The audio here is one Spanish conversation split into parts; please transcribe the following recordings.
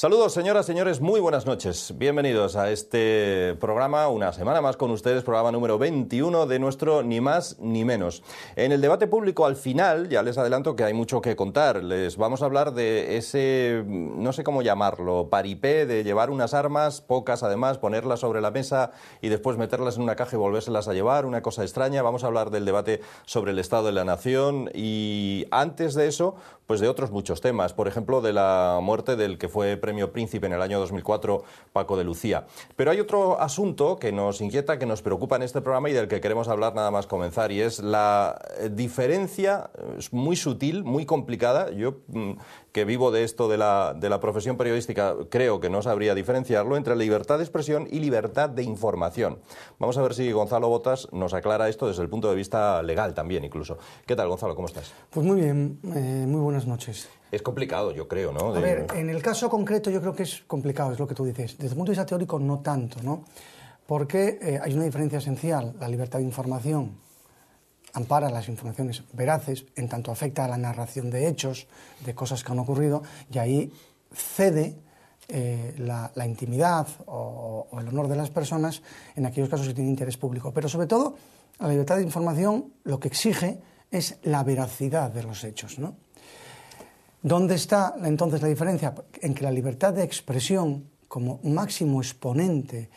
Saludos, señoras, señores, muy buenas noches. Bienvenidos a este programa, una semana más con ustedes, programa número 21 de nuestro Ni Más Ni Menos. En el debate público, al final, ya les adelanto que hay mucho que contar. Les vamos a hablar de ese, no sé cómo llamarlo, paripé de llevar unas armas, pocas además, ponerlas sobre la mesa y después meterlas en una caja y volvérselas a llevar, una cosa extraña. Vamos a hablar del debate sobre el Estado de la Nación y antes de eso, pues de otros muchos temas. Por ejemplo, de la muerte del que fue Premio Príncipe en el año 2004, Paco de Lucía. Pero hay otro asunto que nos inquieta, que nos preocupa en este programa y del que queremos hablar nada más comenzar, y es la diferencia muy sutil, muy complicada. Yo, que vivo de esto de la profesión periodística, creo que no sabría diferenciarlo entre libertad de expresión y libertad de información. Vamos a ver si Gonzalo Botas nos aclara esto desde el punto de vista legal también, incluso. ¿Qué tal, Gonzalo? ¿Cómo estás? Pues muy bien, muy buenas noches. Es complicado, yo creo, ¿no? A ver, en el caso concreto yo creo que es complicado, es lo que tú dices. Desde el punto de vista teórico no tanto, ¿no? Porque hay una diferencia esencial. La libertad de información ampara las informaciones veraces en tanto afecta a la narración de hechos, de cosas que han ocurrido, y ahí cede la intimidad o el honor de las personas en aquellos casos que tienen interés público. Pero sobre todo, la libertad de información lo que exige es la veracidad de los hechos, ¿no? ¿Dónde está entonces la diferencia? En que la libertad de expresión, como máximo exponente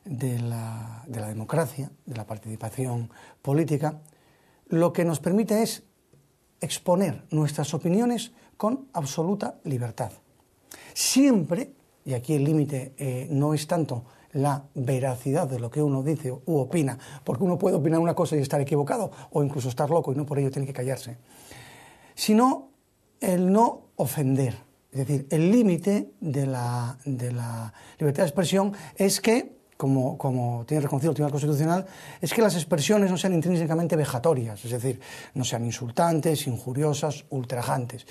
de la democracia, de la participación política, lo que nos permite es exponer nuestras opiniones con absoluta libertad. Siempre, y aquí el límite no es tanto la veracidad de lo que uno dice u opina, porque uno puede opinar una cosa y estar equivocado, o incluso estar loco y no por ello tiene que callarse, sino el no ofender. Es decir, el límite de la libertad de expresión es que, como tiene reconocido el Tribunal Constitucional, es que las expresiones no sean intrínsecamente vejatorias, es decir, no sean insultantes, injuriosas, ultrajantes.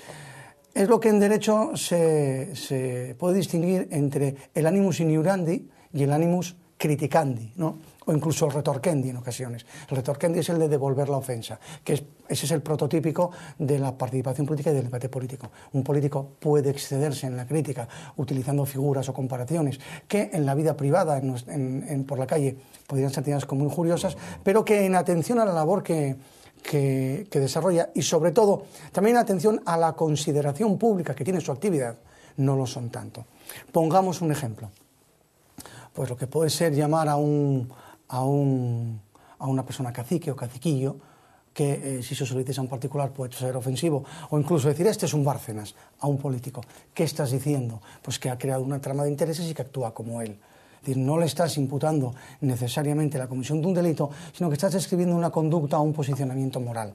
Es lo que en derecho se puede distinguir entre el animus iniurandi y el animus criticandi, ¿no? O incluso el retorquendi en ocasiones. El retorquendi es el de devolver la ofensa, ese es el prototípico de la participación política y del debate político. Un político puede excederse en la crítica utilizando figuras o comparaciones que en la vida privada, por la calle, podrían ser tenidas como injuriosas, pero que en atención a la labor que desarrolla y sobre todo también en atención a la consideración pública que tiene su actividad, no lo son tanto. Pongamos un ejemplo. Pues lo que puede ser llamar a una persona cacique o caciquillo, que si se lo dices a un particular puede ser ofensivo, o incluso decir, este es un Bárcenas, a un político. ¿Qué estás diciendo? Pues que ha creado una trama de intereses y que actúa como él. Es decir, no le estás imputando necesariamente la comisión de un delito, sino que estás describiendo una conducta o un posicionamiento moral.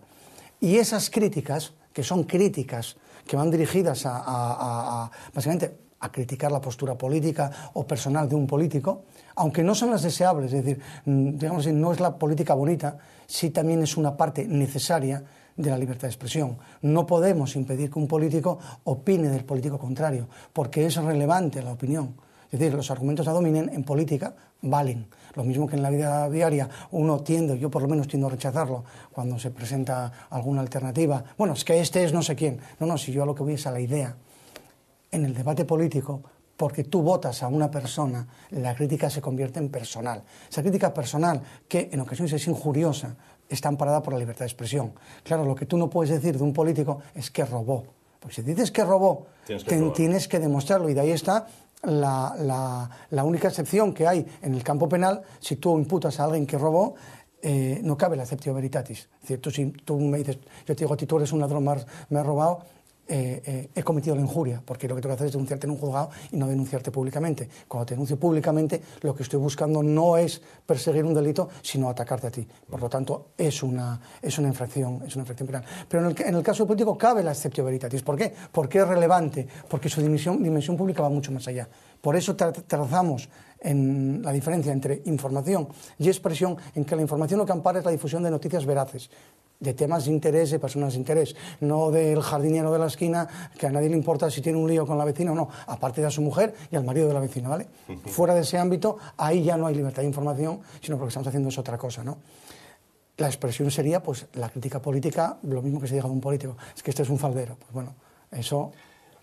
Y esas críticas, que son críticas que van dirigidas básicamente a criticar la postura política o personal de un político, aunque no son las deseables, es decir, digamos así, no es la política bonita, sí también es una parte necesaria de la libertad de expresión. No podemos impedir que un político opine del político contrario, porque es relevante la opinión. Es decir, los argumentos ad hominem en política valen. Lo mismo que en la vida diaria uno tiende, yo por lo menos tiendo a rechazarlo cuando se presenta alguna alternativa. Bueno, es que este es no sé quién. No, si yo a lo que voy es a la idea. En el debate político, porque tú votas a una persona, la crítica se convierte en personal. Esa crítica personal, que en ocasiones es injuriosa, está amparada por la libertad de expresión. Claro, lo que tú no puedes decir de un político es que robó. Porque si dices que robó, tienes que demostrarlo. Y de ahí está la única excepción que hay en el campo penal. Si tú imputas a alguien que robó, no cabe la acceptio veritatis. Es decir, si tú me dices, yo te digo, tú eres un ladrón, me has robado, he cometido la injuria, porque lo que tengo que hacer es denunciarte en un juzgado y no denunciarte públicamente. Cuando te denuncio públicamente, lo que estoy buscando no es perseguir un delito, sino atacarte a ti. Por lo tanto, es una infracción penal. Pero en el caso político cabe la exceptio veritatis. ¿Por qué? Porque es relevante, porque su dimensión pública va mucho más allá. Por eso trazamos en la diferencia entre información y expresión, en que la información lo que ampara es la difusión de noticias veraces, de temas de interés, de personas de interés, no del jardinero de la esquina, que a nadie le importa si tiene un lío con la vecina o no, aparte de a su mujer y al marido de la vecina, ¿vale? Fuera de ese ámbito, ahí ya no hay libertad de información, sino que lo que estamos haciendo es otra cosa, ¿no? La expresión sería, pues, la crítica política, lo mismo que se diga de un político, es que este es un faldero. Pues bueno, eso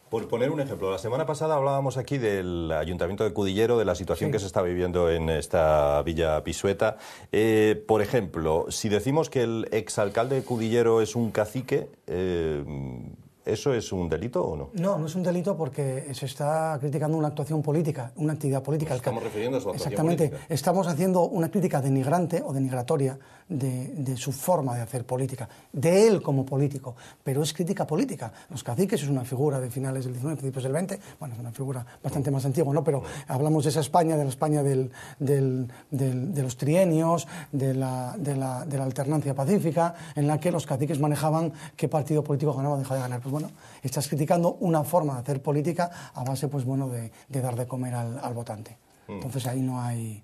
Por poner un ejemplo, la semana pasada hablábamos aquí del Ayuntamiento de Cudillero, de la situación que se está viviendo en esta Villa Pisueta. Por ejemplo, si decimos que el exalcalde de Cudillero es un cacique, ¿eso es un delito o no? No, no es un delito porque se está criticando una actuación política, una actividad política. Nos estamos refiriendo a su actuación Exactamente. política. Estamos haciendo una crítica denigrante o denigratoria de su forma de hacer política, de él como político, pero es crítica política. Los caciques es una figura de finales del 19, principios del 20, bueno, es una figura bastante más antigua, ¿no? Pero hablamos de esa España, de la España de los trienios, de la alternancia pacífica, en la que los caciques manejaban qué partido político ganaba o dejaba de ganar. Pues bueno, estás criticando una forma de hacer política a base, pues bueno, de dar de comer al votante. Entonces ahí no hay...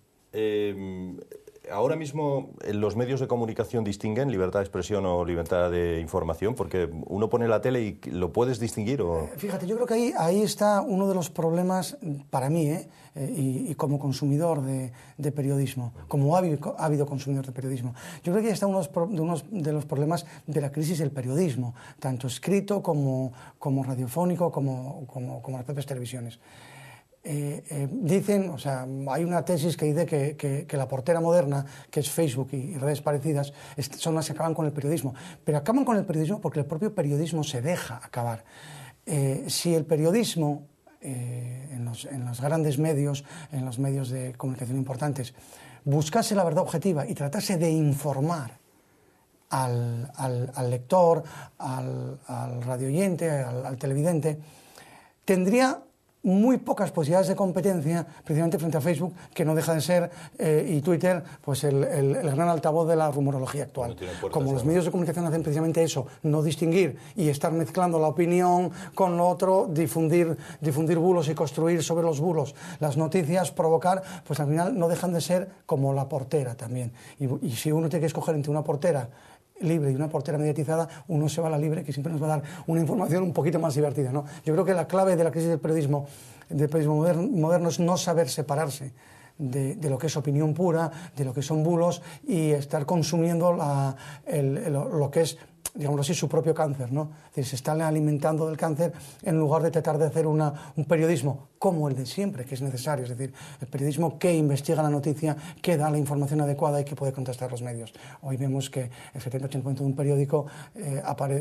Ahora mismo los medios de comunicación distinguen libertad de expresión o libertad de información, porque uno pone la tele y lo puedes distinguir. ¿O? Fíjate, yo creo que ahí está uno de los problemas para mí, y como consumidor de periodismo, como ávido consumidor de periodismo. Yo creo que ahí está uno de los problemas de la crisis del periodismo, tanto escrito como radiofónico, como las propias televisiones. Dicen, o sea, hay una tesis que dice que la portera moderna, que es Facebook y redes parecidas, son las que acaban con el periodismo. Pero acaban con el periodismo porque el propio periodismo se deja acabar. Si el periodismo, en los grandes medios, en los medios de comunicación importantes, buscase la verdad objetiva y tratase de informar al lector, al radioyente, al televidente, tendría muy pocas posibilidades de competencia precisamente frente a Facebook, que no deja de ser, y Twitter, pues el gran altavoz de la rumorología actual. Como los medios de comunicación hacen precisamente eso, no distinguir y estar mezclando la opinión con lo otro, difundir bulos y construir sobre los bulos las noticias, provocar, pues al final no dejan de ser como la portera también. Y si uno tiene que escoger entre una portera libre y una portera mediatizada, uno se va a la libre, que siempre nos va a dar una información un poquito más divertida, ¿no? Yo creo que la clave de la crisis del periodismo moderno es no saber separarse de lo que es opinión pura, de lo que son bulos, y estar consumiendo lo que es, digámoslo así, su propio cáncer, ¿no? Es decir, se están alimentando del cáncer en lugar de tratar de hacer un periodismo como el de siempre, que es necesario, es decir, el periodismo que investiga la noticia, que da la información adecuada y que puede contrastar los medios. Hoy vemos que el 70-80% de un periódico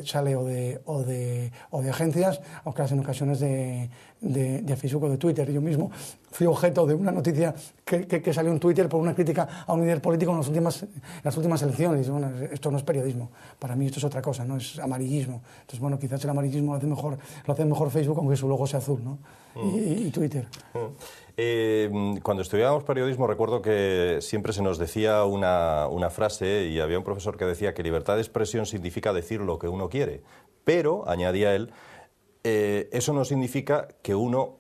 sale o de agencias, o en ocasiones de Facebook o de Twitter. Yo mismo fui objeto de una noticia que salió en Twitter por una crítica a un líder político en las últimas elecciones. Bueno, esto no es periodismo, para mí esto es otra cosa, no es amarillismo. Entonces, bueno, quizás el amarillismo lo hace mejor Facebook, aunque su logo sea azul, ¿no? Y Twitter. Cuando estudiábamos periodismo recuerdo que siempre se nos decía una frase, y había un profesor que decía que libertad de expresión significa decir lo que uno quiere, pero, añadía él, eso no significa que uno,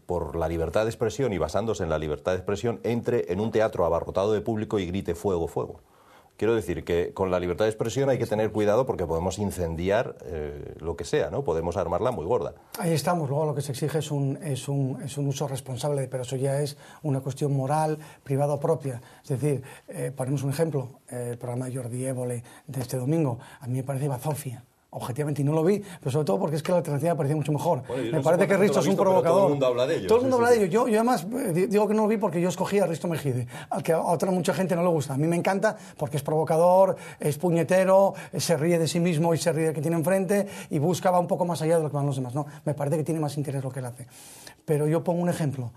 por la libertad de expresión y basándose en la libertad de expresión, entre en un teatro abarrotado de público y grite fuego, fuego. Quiero decir que con la libertad de expresión hay que tener cuidado porque podemos incendiar lo que sea, ¿no? Podemos armarla muy gorda. Ahí estamos. Luego lo que se exige es un uso responsable, pero eso ya es una cuestión moral, privada o propia. Es decir, ponemos un ejemplo, el programa de Jordi Évole de este domingo, a mí me parece bazofia. Objetivamente, y no lo vi, pero sobre todo porque es que la alternativa parecía mucho mejor. Bueno, me parece que Risto es un provocador. Todo el mundo habla de ello. Todo el mundo habla de ello. Yo además digo que no lo vi porque yo escogí a Risto Mejide, al que a otra mucha gente no le gusta. A mí me encanta porque es provocador, es puñetero, se ríe de sí mismo y se ríe del que tiene enfrente y va un poco más allá de lo que van los demás. No, me parece que tiene más interés lo que él hace. Pero yo pongo un ejemplo.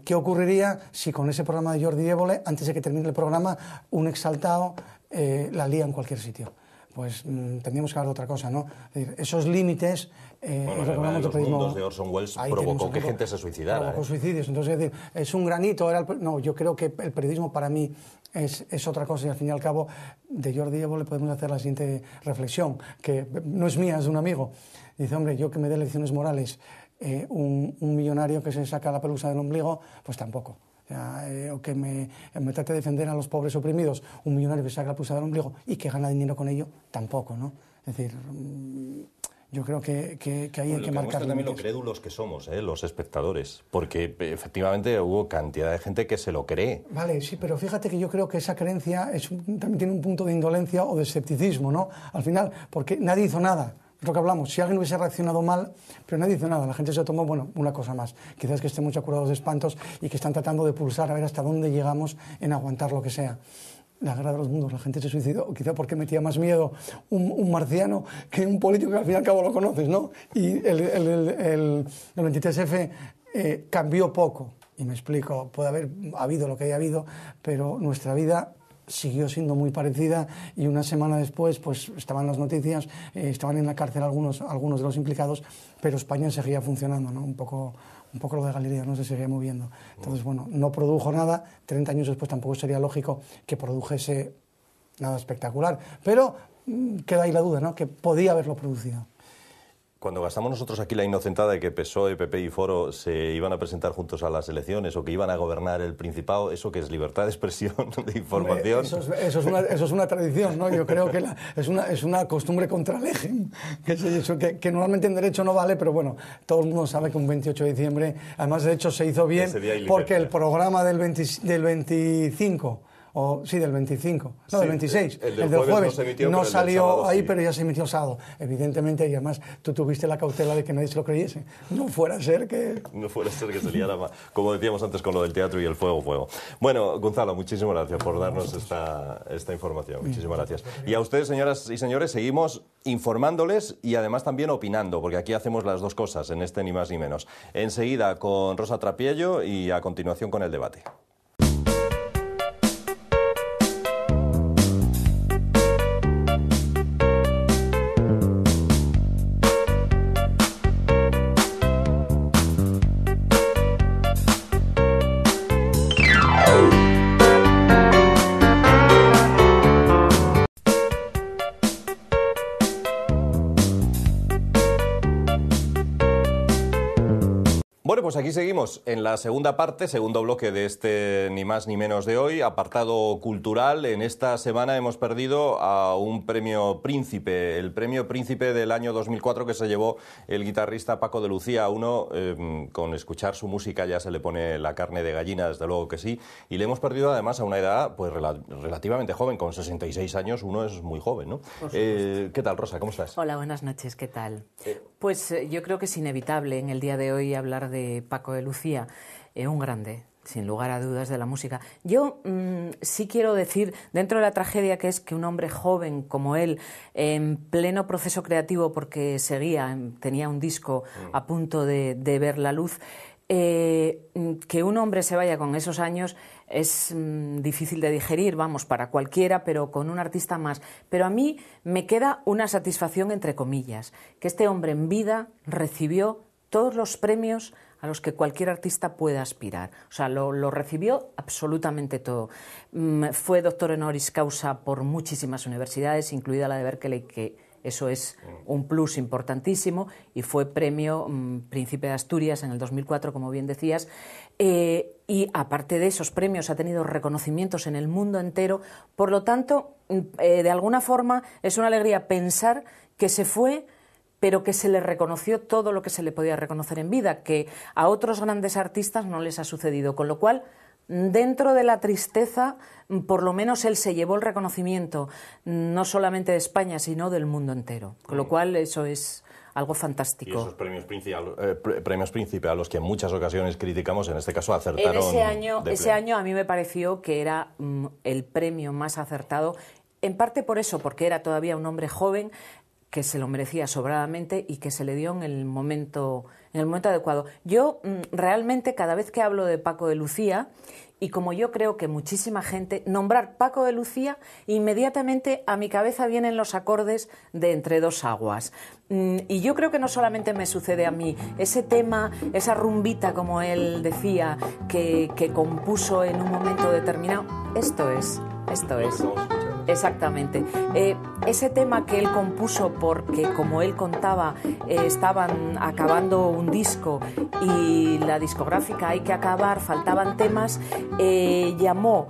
¿Qué ocurriría si con ese programa de Jordi Évole, antes de que termine el programa, un exaltado la lía en cualquier sitio? Pues tendríamos que hablar de otra cosa, ¿no? Es decir, esos límites... los mundos de Orson Welles provocó que gente se suicidara. Provocó suicidios. Entonces, es decir, es un granito... No, yo creo que el periodismo para mí es otra cosa, y al fin y al cabo de Jordi Évole podemos hacer la siguiente reflexión, que no es mía, es de un amigo. Dice, hombre, yo que me dé lecciones morales, un millonario que se saca la pelusa del ombligo, pues tampoco. O que me trate de defender a los pobres oprimidos, un millonario que saca la pelusa del ombligo y que gana dinero con ello, tampoco, ¿no? Es decir, yo creo que ahí hay que marcar también lo crédulos que somos, los espectadores, porque efectivamente hubo cantidad de gente que se lo cree. Vale, sí, pero fíjate que yo creo que esa creencia también tiene un punto de indolencia o de escepticismo, ¿no? Al final, porque nadie hizo nada. Es lo que hablamos, si alguien hubiese reaccionado mal, pero nadie hizo nada, la gente se tomó, bueno, una cosa más, quizás que estén mucho curados de espantos y que están tratando de pulsar a ver hasta dónde llegamos en aguantar lo que sea. La guerra de los mundos, la gente se suicidó, quizá porque metía más miedo un marciano que un político que al fin y al cabo lo conoces, ¿no? Y el 23F cambió poco, y me explico, puede haber habido lo que haya habido, pero nuestra vida siguió siendo muy parecida y una semana después pues estaban las noticias, estaban en la cárcel algunos de los implicados, pero España seguía funcionando, ¿no? Un poco lo de Galileo, no se seguía moviendo. Entonces, bueno, no produjo nada, 30 años después tampoco sería lógico que produjese nada espectacular, pero queda ahí la duda, ¿no? Que podía haberlo producido. Cuando gastamos nosotros aquí la inocentada de que PSOE, PP y Foro se iban a presentar juntos a las elecciones o que iban a gobernar el Principado, ¿eso qué es? ¿Libertad de expresión, de información? Eso es una tradición, ¿no? Yo creo que es una costumbre contra legem, que normalmente en derecho no vale, pero bueno, todo el mundo sabe que un 28 de diciembre, además de hecho se hizo bien porque el programa del 25... del 25, no, del 26, el del jueves no salió ahí, pero ya se emitió el sábado, evidentemente, y además tú tuviste la cautela de que nadie se lo creyese, no fuera a ser que se liara más, como decíamos antes con lo del teatro y el fuego. Bueno, Gonzalo, muchísimas gracias por darnos esta información, muchísimas gracias. Y a ustedes, señoras y señores, seguimos informándoles y además también opinando, porque aquí hacemos las dos cosas en este Ni Más Ni Menos. Enseguida con Rosa Trapiello y a continuación con el debate. Bueno, pues aquí seguimos en la segunda parte, segundo bloque de este Ni Más Ni Menos de hoy, apartado cultural. En esta semana hemos perdido a un premio Príncipe, el premio Príncipe del año 2004 que se llevó el guitarrista Paco de Lucía. Uno, con escuchar su música ya se le pone la carne de gallina, desde luego que sí, y le hemos perdido además a una edad pues relativamente joven, con 66 años, uno es muy joven, ¿no? ¿Qué tal, Rosa? ¿Cómo estás? Hola, buenas noches, ¿qué tal? Pues yo creo que es inevitable en el día de hoy hablar de Paco de Lucía, un grande, sin lugar a dudas, de la música. Yo sí quiero decir, dentro de la tragedia que es que un hombre joven como él, en pleno proceso creativo, porque tenía un disco a punto de ver la luz, que un hombre se vaya con esos años es difícil de digerir, vamos, para cualquiera, pero con un artista más. Pero a mí me queda una satisfacción, entre comillas, que este hombre en vida recibió todos los premios a los que cualquier artista pueda aspirar. O sea, lo recibió absolutamente todo. Fue doctor honoris causa por muchísimas universidades, incluida la de Berkeley, que eso es un plus importantísimo, y fue premio Príncipe de Asturias en el 2004, como bien decías. Y aparte de esos premios ha tenido reconocimientos en el mundo entero. Por lo tanto, de alguna forma es una alegría pensar que se fue, pero que se le reconoció todo lo que se le podía reconocer en vida, que a otros grandes artistas no les ha sucedido. Con lo cual, dentro de la tristeza, por lo menos él se llevó el reconocimiento, no solamente de España, sino del mundo entero. Con lo cual, eso es algo fantástico. Y esos premios Príncipe a los que en muchas ocasiones criticamos, en este caso acertaron. Ese año a mí me pareció que era el premio más acertado, en parte por eso, porque era todavía un hombre joven, que se lo merecía sobradamente y que se le dio en el momento adecuado. Yo realmente cada vez que hablo de Paco de Lucía, y como yo creo que muchísima gente, nombrar Paco de Lucía, inmediatamente a mi cabeza vienen los acordes de Entre dos aguas. Y yo creo que no solamente me sucede a mí, ese tema, esa rumbita, como él decía, que compuso en un momento determinado, esto es. Exactamente. Ese tema que él compuso porque, como él contaba, estaban acabando un disco y la discográfica hay que acabar, faltaban temas, llamó,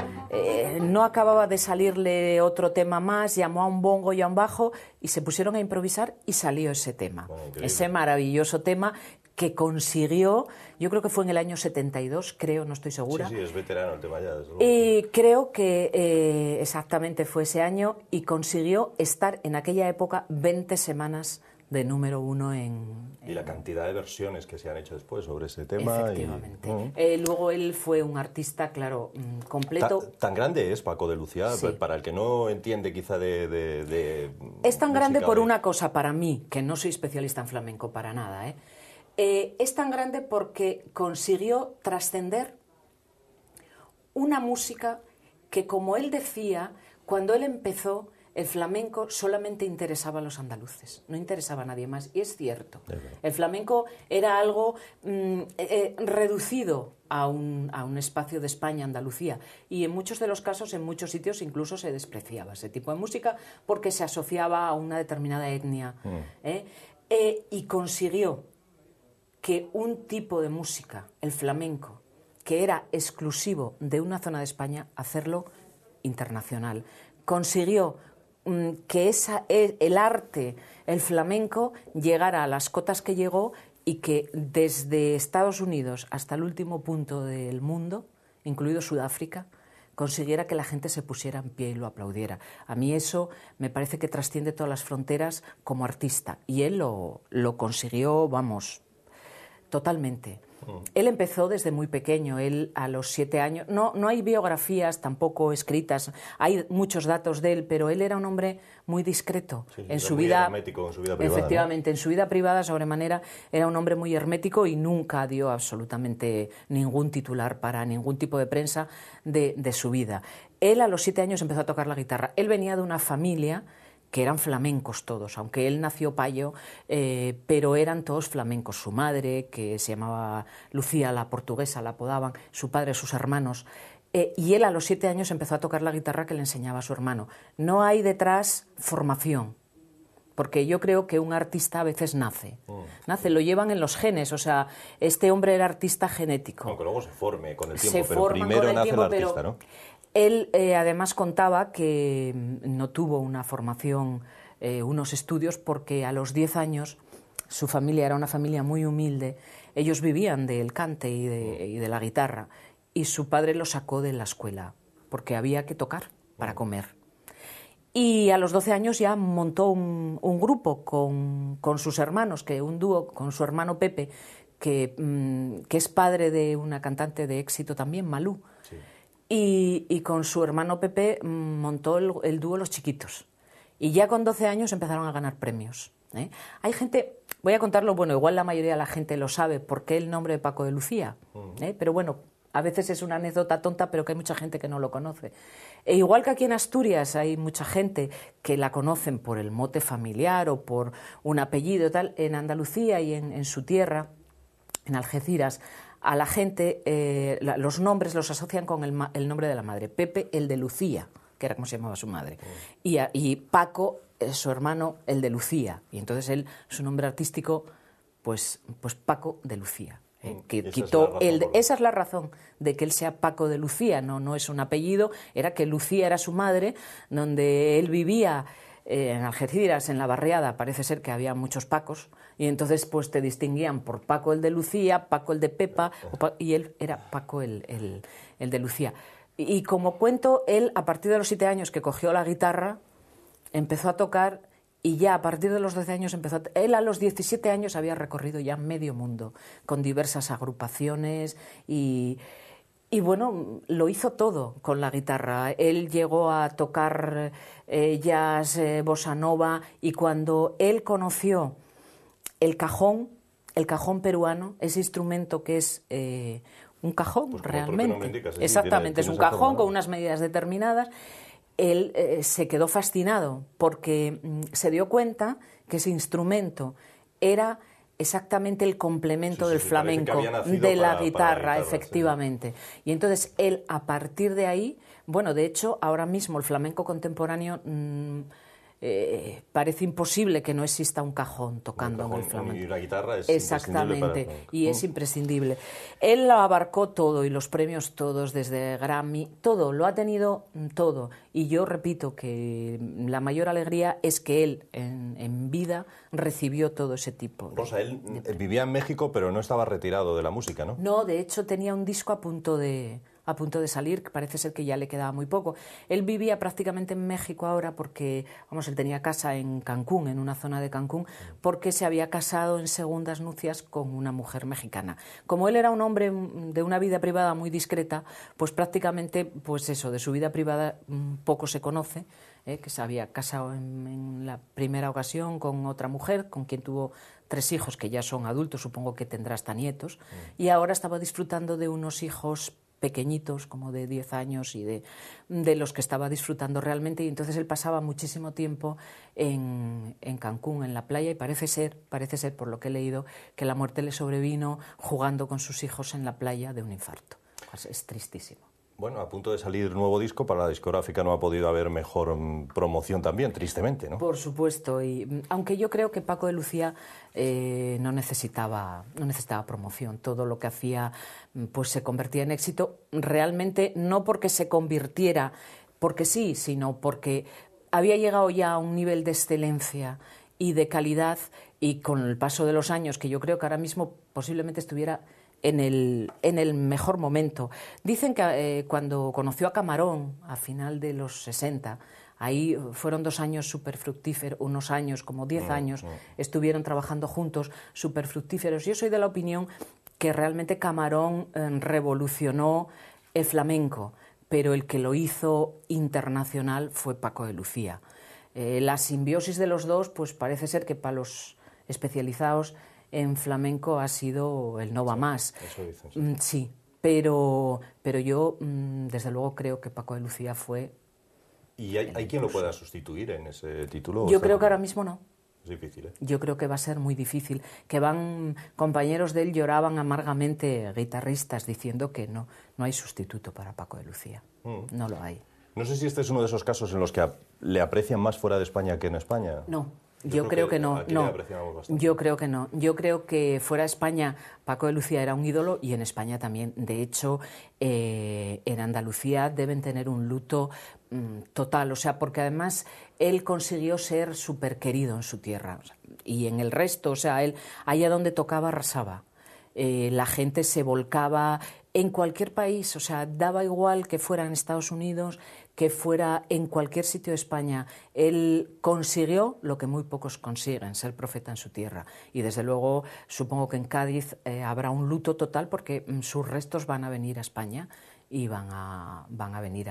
no acababa de salirle otro tema más, llamó a un bongo y a un bajo y se pusieron a improvisar y salió ese tema, ese maravilloso tema que consiguió, yo creo que fue en el año 72, creo, no estoy segura. Sí, es veterano el tema ya, desde luego. Y creo que exactamente fue ese año y consiguió estar en aquella época 20 semanas de número 1 en... Y la cantidad de versiones que se han hecho después sobre ese tema. Efectivamente. Luego él fue un artista, claro, completo. Tan grande es Paco de Lucía, sí. Para el que no entiende quizá de es tan grande por una cosa, para mí, que no soy especialista en flamenco para nada, es tan grande porque consiguió trascender una música que, como él decía, cuando él empezó, el flamenco solamente interesaba a los andaluces, no interesaba a nadie más, y es cierto. El flamenco era algo reducido a un espacio de España, Andalucía, y en muchos de los casos, en muchos sitios, incluso se despreciaba ese tipo de música porque se asociaba a una determinada etnia. Y consiguió que un tipo de música, el flamenco, que era exclusivo de una zona de España, hacerlo internacional. Consiguió que el arte, el flamenco, llegara a las cotas que llegó y que desde Estados Unidos hasta el último punto del mundo, incluido Sudáfrica, consiguiera que la gente se pusiera en pie y lo aplaudiera. A mí eso me parece que trasciende todas las fronteras como artista, y él lo consiguió, vamos, totalmente. Él empezó desde muy pequeño, él a los 7 años, no hay biografías tampoco escritas, hay muchos datos de él, pero él era un hombre muy discreto en su vida, hermético en su vida privada. Efectivamente, ¿no? En su vida privada, sobremanera, era un hombre muy hermético y nunca dio absolutamente ningún titular para ningún tipo de prensa de su vida. Él a los 7 años empezó a tocar la guitarra. Él venía de una familia que eran flamencos todos, aunque él nació payo, pero eran todos flamencos. Su madre, que se llamaba Lucía, la portuguesa, la apodaban, su padre, sus hermanos, y él a los 7 años empezó a tocar la guitarra que le enseñaba a su hermano. No hay detrás formación, porque yo creo que un artista a veces nace, lo llevan en los genes, o sea, este hombre era artista genético. Aunque luego se forme con el tiempo, pero primero nace el artista, ¿no? Él además contaba que no tuvo una formación, unos estudios, porque a los 10 años su familia era una familia muy humilde, ellos vivían del cante y de la guitarra, y su padre lo sacó de la escuela, porque había que tocar para comer. Y a los 12 años ya montó un grupo con sus hermanos, un dúo con su hermano Pepe, que es padre de una cantante de éxito también, Malú. Sí. Y con su hermano Pepe montó el dúo Los Chiquitos. Y ya con 12 años empezaron a ganar premios. Hay gente, voy a contarlo, bueno, igual la mayoría de la gente lo sabe, ¿por qué el nombre de Paco de Lucía? Pero bueno, a veces es una anécdota tonta, pero que hay mucha gente que no lo conoce. E igual que aquí en Asturias hay mucha gente que la conocen por el mote familiar o por un apellido tal, en Andalucía y en su tierra, en Algeciras, a la gente los nombres los asocian con el nombre de la madre. Pepe, el de Lucía, que era como se llamaba su madre. Y Paco, su hermano, el de Lucía. Y entonces él, su nombre artístico, pues Paco de Lucía. Que quitó esa es la razón de que él sea Paco de Lucía, no es un apellido, era que Lucía era su madre, donde él vivía en Algeciras, en la barriada, parece ser que había muchos Pacos, y entonces pues te distinguían por Paco el de Lucía, Paco el de Pepa, y él era Paco el de Lucía. Y como cuento, él a partir de los 7 años que cogió la guitarra, empezó a tocar. Y ya a partir de los 12 años él a los 17 años había recorrido ya medio mundo, con diversas agrupaciones y bueno, lo hizo todo con la guitarra. Él llegó a tocar jazz, bossa nova, y cuando él conoció el cajón peruano, ese instrumento que es un cajón, pues realmente. Indicas, exactamente, es un cajón con unas medidas determinadas. Él se quedó fascinado porque se dio cuenta que ese instrumento era exactamente el complemento del flamenco, de la guitarra, efectivamente. Sí. Y entonces él, a partir de ahí, bueno, de hecho, ahora mismo el flamenco contemporáneo parece imposible que no exista un cajón tocando en el flamenco. Y la guitarra es exactamente, y es imprescindible. Él lo abarcó todo, y los premios todos, desde Grammy, todo, lo ha tenido todo. Y yo repito que la mayor alegría es que él, en vida, recibió todo ese tipo. Rosa, él vivía en México, pero no estaba retirado de la música, ¿no? No, de hecho tenía un disco a punto de a punto de salir, que parece ser que ya le quedaba muy poco. Él vivía prácticamente en México ahora porque, vamos, él tenía casa en Cancún, en una zona de Cancún, porque se había casado en segundas nupcias con una mujer mexicana. Como él era un hombre de una vida privada muy discreta, pues prácticamente, pues eso, de su vida privada poco se conoce, que se había casado en la primera ocasión con otra mujer, con quien tuvo 3 hijos que ya son adultos, supongo que tendrá hasta nietos, y ahora estaba disfrutando de unos hijos pequeñitos, como de 10 años, y de los que estaba disfrutando realmente, y entonces él pasaba muchísimo tiempo en Cancún, en la playa, y parece ser, por lo que he leído, que la muerte le sobrevino jugando con sus hijos en la playa de un infarto. Pues es tristísimo. Bueno, a punto de salir nuevo disco, para la discográfica no ha podido haber mejor promoción también, tristemente, ¿no? Por supuesto, y aunque yo creo que Paco de Lucía no necesitaba promoción, todo lo que hacía pues se convertía en éxito, realmente no porque se convirtiera, porque sí, sino porque había llegado ya a un nivel de excelencia y de calidad, y con el paso de los años, que yo creo que ahora mismo posiblemente estuviera en el mejor momento. Dicen que cuando conoció a Camarón a final de los 60, ahí fueron 2 años súper fructíferos, unos años, como 10 años, estuvieron trabajando juntos, súper fructíferos. Yo soy de la opinión que realmente Camarón revolucionó el flamenco, pero el que lo hizo internacional fue Paco de Lucía. La simbiosis de los dos, pues parece ser que para los especializados en flamenco ha sido el no va más. Eso dicen, sí. Sí, pero yo desde luego creo que Paco de Lucía fue... ¿Y hay quien lo pueda sustituir en ese título? Yo creo que ahora mismo no. Es difícil, ¿eh? Yo creo que va a ser muy difícil. Que compañeros de él lloraban amargamente, guitarristas, diciendo que no hay sustituto para Paco de Lucía. No lo hay. No sé si este es uno de esos casos en los que le aprecian más fuera de España que en España. No. Yo creo que no. Aquí le apreciamos bastante. Yo creo que no. Yo creo que fuera de España Paco de Lucía era un ídolo, y en España también. De hecho, en Andalucía deben tener un luto total. O sea, porque además él consiguió ser súper querido en su tierra. O sea, y en el resto, o sea, él allá donde tocaba arrasaba. La gente se volcaba en cualquier país, o sea, daba igual que fuera en Estados Unidos, que fuera en cualquier sitio de España. Él consiguió lo que muy pocos consiguen, ser profeta en su tierra. Y desde luego supongo que en Cádiz habrá un luto total, porque sus restos van a venir a España y van a venir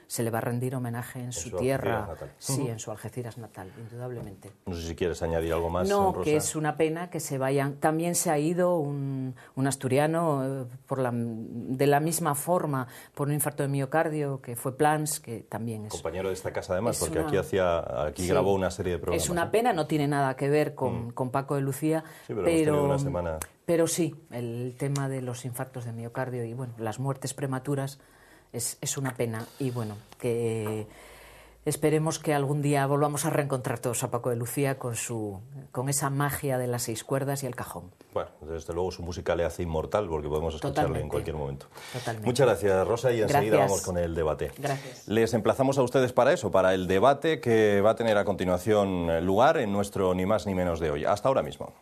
se le va a rendir homenaje en su tierra. Sí, en su Algeciras natal, indudablemente. No sé si quieres añadir algo más, No, Rosa. que es una pena que se vayan. También se ha ido un asturiano de la misma forma por un infarto de miocardio, que fue Plans, que también es... Compañero de esta casa, además, porque aquí grabó una serie de programas. Es una pena, no tiene nada que ver con Paco de Lucía, Sí, pero hemos tenido una semana... Pero sí, el tema de los infartos de miocardio y bueno, las muertes prematuras es una pena, y bueno, que esperemos que algún día volvamos a reencontrar todos a Paco de Lucía con esa magia de las 6 cuerdas y el cajón. Bueno, desde luego su música le hace inmortal, porque podemos escucharle en cualquier momento. Totalmente. Muchas gracias, Rosa, y enseguida vamos con el debate. Gracias. Les emplazamos a ustedes para eso, para el debate que va a tener a continuación lugar en nuestro Ni Más Ni Menos de hoy. Hasta ahora mismo.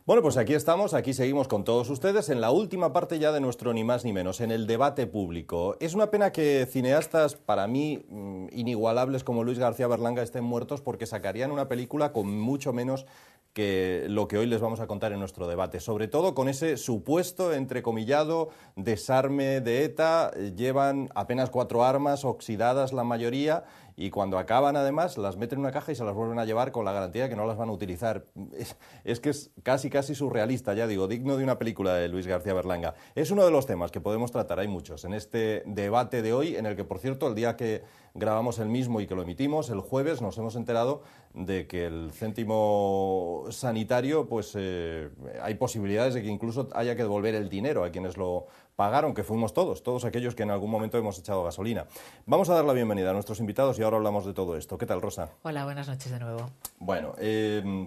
Bueno, pues aquí estamos, aquí seguimos con todos ustedes en la última parte ya de nuestro Ni Más Ni Menos, en el debate público. Es una pena que cineastas, para mí, inigualables como Luis García Berlanga estén muertos, porque sacarían una película con mucho menos que lo que hoy les vamos a contar en nuestro debate. Sobre todo con ese supuesto, entrecomillado, desarme de ETA. Llevan apenas 4 armas, oxidadas la mayoría, y cuando acaban, además, las meten en una caja y se las vuelven a llevar con la garantía de que no las van a utilizar. Es que es casi surrealista, ya digo, digno de una película de Luis García Berlanga. Es uno de los temas que podemos tratar, hay muchos, en este debate de hoy, en el que, por cierto, el día que grabamos el mismo y que lo emitimos, el jueves nos hemos enterado de que el céntimo sanitario, pues hay posibilidades de que incluso haya que devolver el dinero a quienes lo pagaron, que fuimos todos aquellos que en algún momento hemos echado gasolina. Vamos a dar la bienvenida a nuestros invitados y ahora hablamos de todo esto. ¿Qué tal, Rosa? Hola, buenas noches de nuevo. Bueno,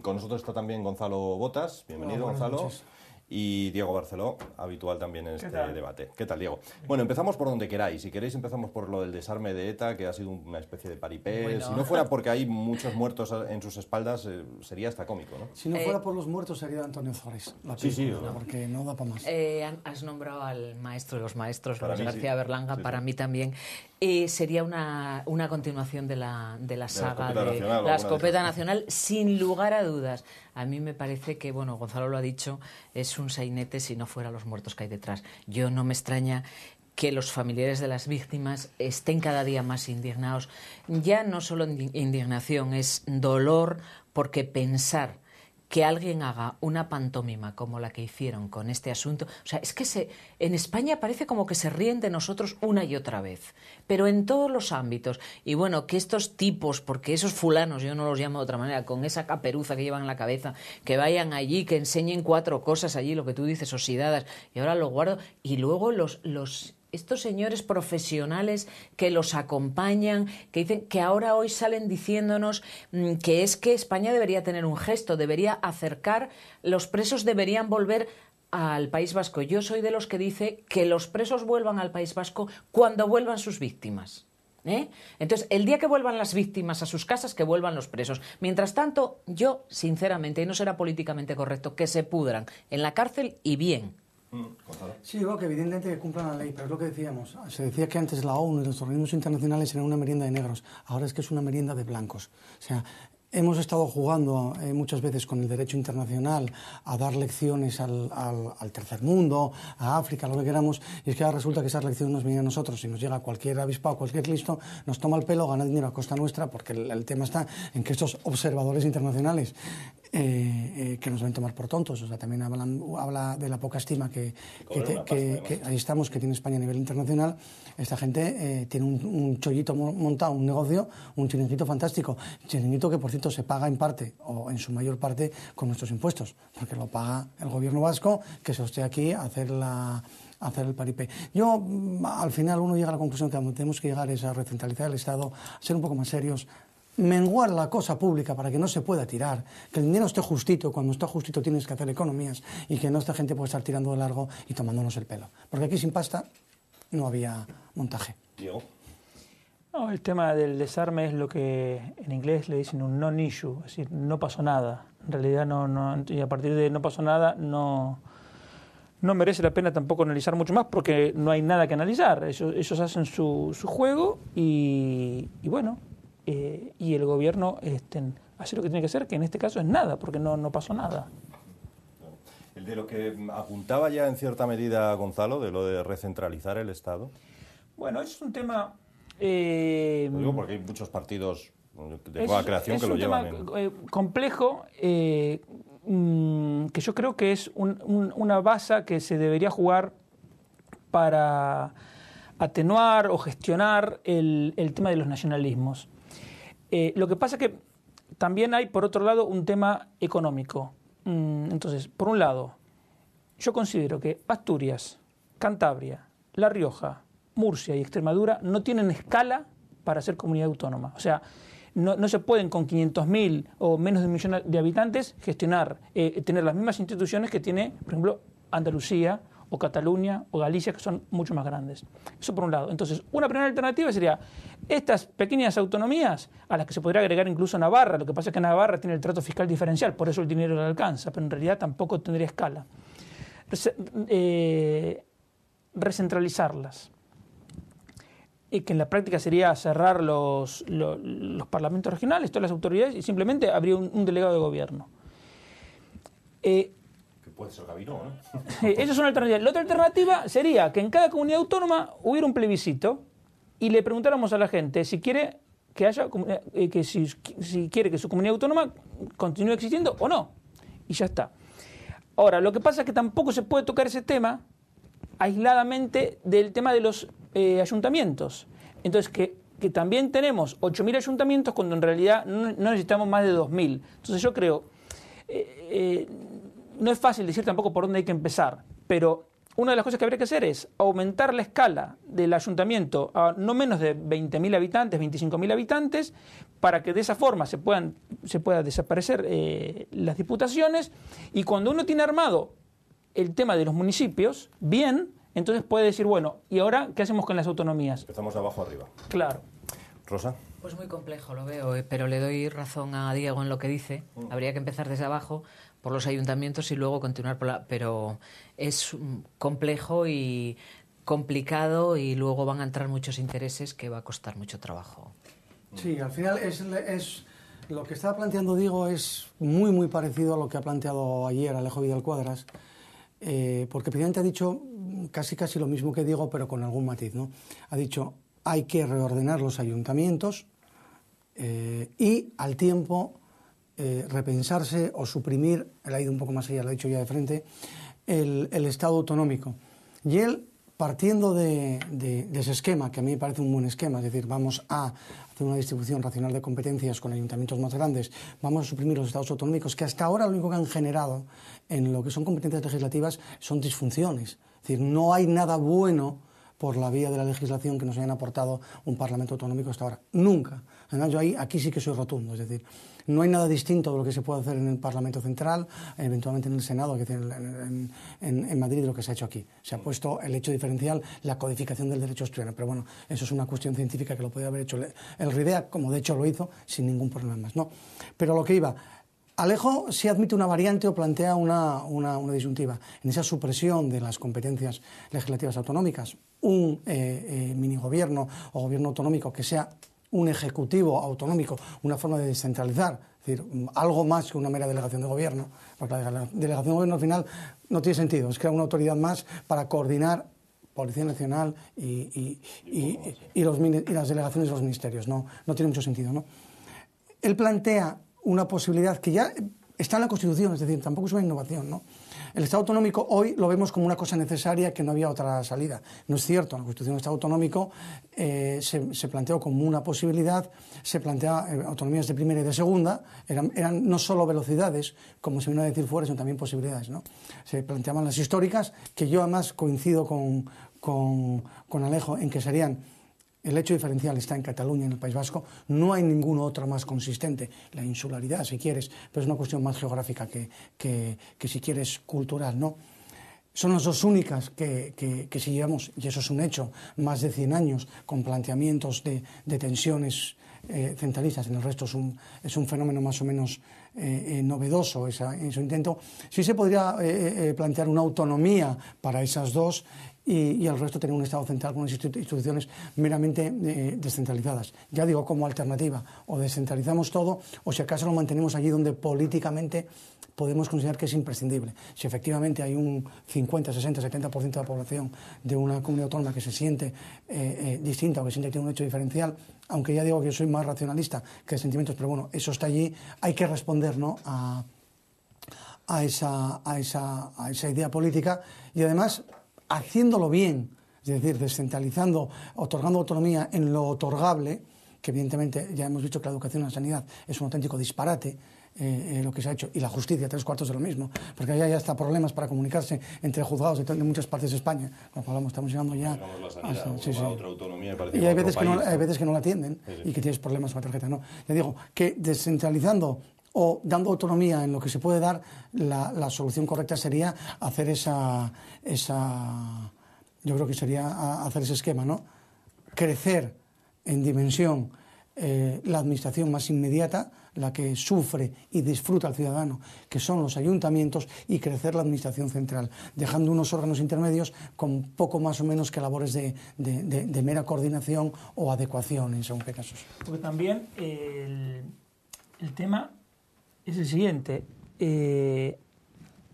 con nosotros está también Gonzalo Botas. Bienvenido, Gonzalo. Noches. Y Diego Barceló, habitual también en este debate. ¿Qué tal, Diego? Bueno, empezamos por donde queráis. Si queréis, empezamos por lo del desarme de ETA, que ha sido una especie de paripé. Bueno. Si no fuera porque hay muchos muertos en sus espaldas, sería hasta cómico, ¿no? Si no fuera por los muertos, sería Antonio Zores. Sí, porque no da para más. Has nombrado al maestro de los maestros, Para Luis mí, García sí. Berlanga, Sí, para sí. mí también. Sería una continuación de la saga de la escopeta nacional, sin lugar a dudas. A mí me parece que, bueno, Gonzalo lo ha dicho, es un sainete si no fuera los muertos que hay detrás. Yo no me extraña que los familiares de las víctimas estén cada día más indignados. Ya no solo indignación, es dolor, porque pensar que alguien haga una pantomima como la que hicieron con este asunto, o sea, es que en España parece como que se ríen de nosotros una y otra vez, pero en todos los ámbitos. Y bueno, que estos tipos, porque esos fulanos, yo no los llamo de otra manera, con esa caperuza que llevan en la cabeza, que vayan allí, que enseñen 4 cosas allí, lo que tú dices, oxidadas, y ahora lo guardo, y luego estos señores profesionales que los acompañan, que dicen que ahora hoy salen diciéndonos que es que España debería tener un gesto, debería acercar, los presos deberían volver al País Vasco. Yo soy de los que dice que los presos vuelvan al País Vasco cuando vuelvan sus víctimas. Entonces, el día que vuelvan las víctimas a sus casas, que vuelvan los presos. Mientras tanto, yo, sinceramente, y no será políticamente correcto, que se pudran en la cárcel y bien. Sí, digo que evidentemente que cumplan la ley, pero es lo que decíamos. Se decía que antes la ONU y los organismos internacionales eran una merienda de negros, ahora es que es una merienda de blancos. O sea, hemos estado jugando muchas veces con el derecho internacional a dar lecciones al tercer mundo, a África, lo que queramos, y es que ahora resulta que esas lecciones nos vienen a nosotros. Si nos llega cualquier avispado, cualquier listo, nos toma el pelo, gana dinero a costa nuestra, porque el tema está en que estos observadores internacionales que nos ven tomar por tontos, o sea, también habla de la poca estima que ahí estamos, que tiene España a nivel internacional. Esta gente tiene un chollito montado, un negocio, un chiringuito fantástico, chiringuito que por cierto se paga en parte o en su mayor parte con nuestros impuestos, porque lo paga el gobierno vasco, que se esté aquí a hacer el paripé. Yo, al final, uno llega a la conclusión que tenemos que llegar es a recentralizar el Estado, a ser un poco más serios, menguar la cosa pública para que no se pueda tirar, que el dinero esté justito, cuando está justito tienes que hacer economías y que no esta gente puede estar tirando de largo y tomándonos el pelo. Porque aquí sin pasta no había montaje. Diego. No, el tema del desarme es lo que en inglés le dicen un non-issue, es decir, no pasó nada. En realidad no, y a partir de no pasó nada no merece la pena tampoco analizar mucho más porque no hay nada que analizar. Ellos hacen su juego y bueno, y el gobierno hace lo que tiene que hacer, que en este caso es nada, porque no pasó nada. El de lo que apuntaba ya en cierta medida Gonzalo, de lo de recentralizar el Estado. Bueno, es un tema... Lo digo porque hay muchos partidos de nueva creación que lo llevan. Es un tema complejo, que yo creo que es una base que se debería jugar para atenuar o gestionar el tema de los nacionalismos. Lo que pasa es que también hay, por otro lado, un tema económico. Entonces, por un lado, yo considero que Asturias, Cantabria, La Rioja, Murcia y Extremadura no tienen escala para ser comunidad autónoma. O sea, no se pueden con 500.000 o menos de 1 millón de habitantes gestionar, tener las mismas instituciones que tiene, por ejemplo, Andalucía o Cataluña o Galicia, que son mucho más grandes. Eso por un lado. Entonces, una primera alternativa sería estas pequeñas autonomías, a las que se podría agregar incluso Navarra. Lo que pasa es que Navarra tiene el trato fiscal diferencial, por eso el dinero le alcanza, pero en realidad tampoco tendría escala. Recentralizarlas. Y que en la práctica sería cerrar los parlamentos regionales, todas las autoridades, y simplemente habría un delegado de gobierno. Que puede ser Gabino, ¿no? Esa es una alternativa. La otra alternativa sería que en cada comunidad autónoma hubiera un plebiscito y le preguntáramos a la gente si quiere que haya si quiere que su comunidad autónoma continúe existiendo o no. Y ya está. Ahora, lo que pasa es que tampoco se puede tocar ese tema aisladamente del tema de los ayuntamientos. Entonces, que que también tenemos 8.000 ayuntamientos cuando en realidad no necesitamos más de 2.000. Entonces yo creo, no es fácil decir tampoco por dónde hay que empezar, pero una de las cosas que habría que hacer es aumentar la escala del ayuntamiento a no menos de 20.000 habitantes, 25.000 habitantes, para que de esa forma se pueda desaparecer las diputaciones, y cuando uno tiene armado el tema de los municipios, bien, entonces puede decir, bueno, ¿y ahora qué hacemos con las autonomías? Empezamos de abajo arriba. Claro. Rosa. Pues muy complejo, lo veo, pero le doy razón a Diego en lo que dice. Habría que empezar desde abajo por los ayuntamientos y luego continuar por la... Pero es complejo y complicado y luego van a entrar muchos intereses que va a costar mucho trabajo. Sí, al final es lo que estaba planteando Diego es muy, muy parecido a lo que ha planteado ayer Alejo Vidal-Quadras, porque precisamente ha dicho casi lo mismo que Diego, pero con algún matiz, ¿no? Ha dicho, hay que reordenar los ayuntamientos y al tiempo repensarse o suprimir, él ha ido un poco más allá, lo ha dicho ya de frente, el Estado autonómico. Y él, partiendo de ese esquema, que a mí me parece un buen esquema, es decir, vamos a hacer una distribución racional de competencias con ayuntamientos más grandes, vamos a suprimir los estados autonómicos, que hasta ahora lo único que han generado en lo que son competencias legislativas son disfunciones. Es decir, no hay nada bueno por la vía de la legislación que nos hayan aportado un Parlamento autonómico hasta ahora. Nunca. Además, yo aquí sí que soy rotundo, es decir, no hay nada distinto de lo que se puede hacer en el Parlamento Central, eventualmente en el Senado, en Madrid, de lo que se ha hecho aquí. Se ha puesto el hecho diferencial, la codificación del derecho asturiano, pero bueno, eso es una cuestión científica que lo podía haber hecho el RIDEA, como de hecho lo hizo, sin ningún problema más, ¿no? Pero lo que iba... Alejo sí admite una variante o plantea una disyuntiva. En esa supresión de las competencias legislativas autonómicas, un minigobierno o gobierno autonómico que sea un ejecutivo autonómico, una forma de descentralizar, es decir, algo más que una mera delegación de gobierno, porque la delegación de gobierno al final no tiene sentido, es crear una autoridad más para coordinar Policía Nacional y las delegaciones de los ministerios. No tiene mucho sentido, ¿no? Él plantea una posibilidad que ya está en la Constitución, es decir, tampoco es una innovación, ¿no? El Estado autonómico hoy lo vemos como una cosa necesaria, que no había otra salida. No es cierto, en la Constitución del Estado autonómico se planteó como una posibilidad, se plantea autonomías de primera y de segunda, eran no solo velocidades, como se vino a decir fuera, sino también posibilidades, ¿no? Se planteaban las históricas, que yo además coincido con Alejo en que serían... El hecho diferencial está en Cataluña, en el País Vasco. No hay ninguna otra más consistente. La insularidad, si quieres, pero es una cuestión más geográfica que si quieres, cultural, ¿no? Son las dos únicas que si llevamos, y eso es un hecho, más de 100 años con planteamientos de tensiones centralistas. En el resto es un fenómeno más o menos novedoso, ese intento. Sí se podría plantear una autonomía para esas dos, y el resto tener un Estado central con unas instituciones meramente descentralizadas. Ya digo, como alternativa, o descentralizamos todo, o si acaso lo mantenemos allí donde políticamente podemos considerar que es imprescindible. Si efectivamente hay un 50, 60, 70% de la población de una comunidad autónoma que se siente distinta o que siente que tiene un hecho diferencial, aunque ya digo que yo soy más racionalista que de sentimientos, pero bueno, eso está allí, hay que responder, ¿no?, a esa idea política, y además haciéndolo bien, es decir, descentralizando, otorgando autonomía en lo otorgable, que evidentemente ya hemos visto que la educación y la sanidad es un auténtico disparate, lo que se ha hecho, y la justicia, 3/4 de lo mismo, porque allá ya está problemas para comunicarse entre juzgados de muchas partes de España, cuando hablamos, estamos llegando ya a otra autonomía, y hay veces que no la atienden, y que tienes problemas con la tarjeta, no. Ya digo, que descentralizando o dando autonomía en lo que se puede dar, la solución correcta sería hacer yo creo que sería hacer ese esquema, ¿no? Crecer en dimensión la administración más inmediata, la que sufre y disfruta al ciudadano, que son los ayuntamientos, y crecer la administración central, dejando unos órganos intermedios con poco más o menos que labores de mera coordinación o adecuación en según qué casos. Porque también el tema es el siguiente.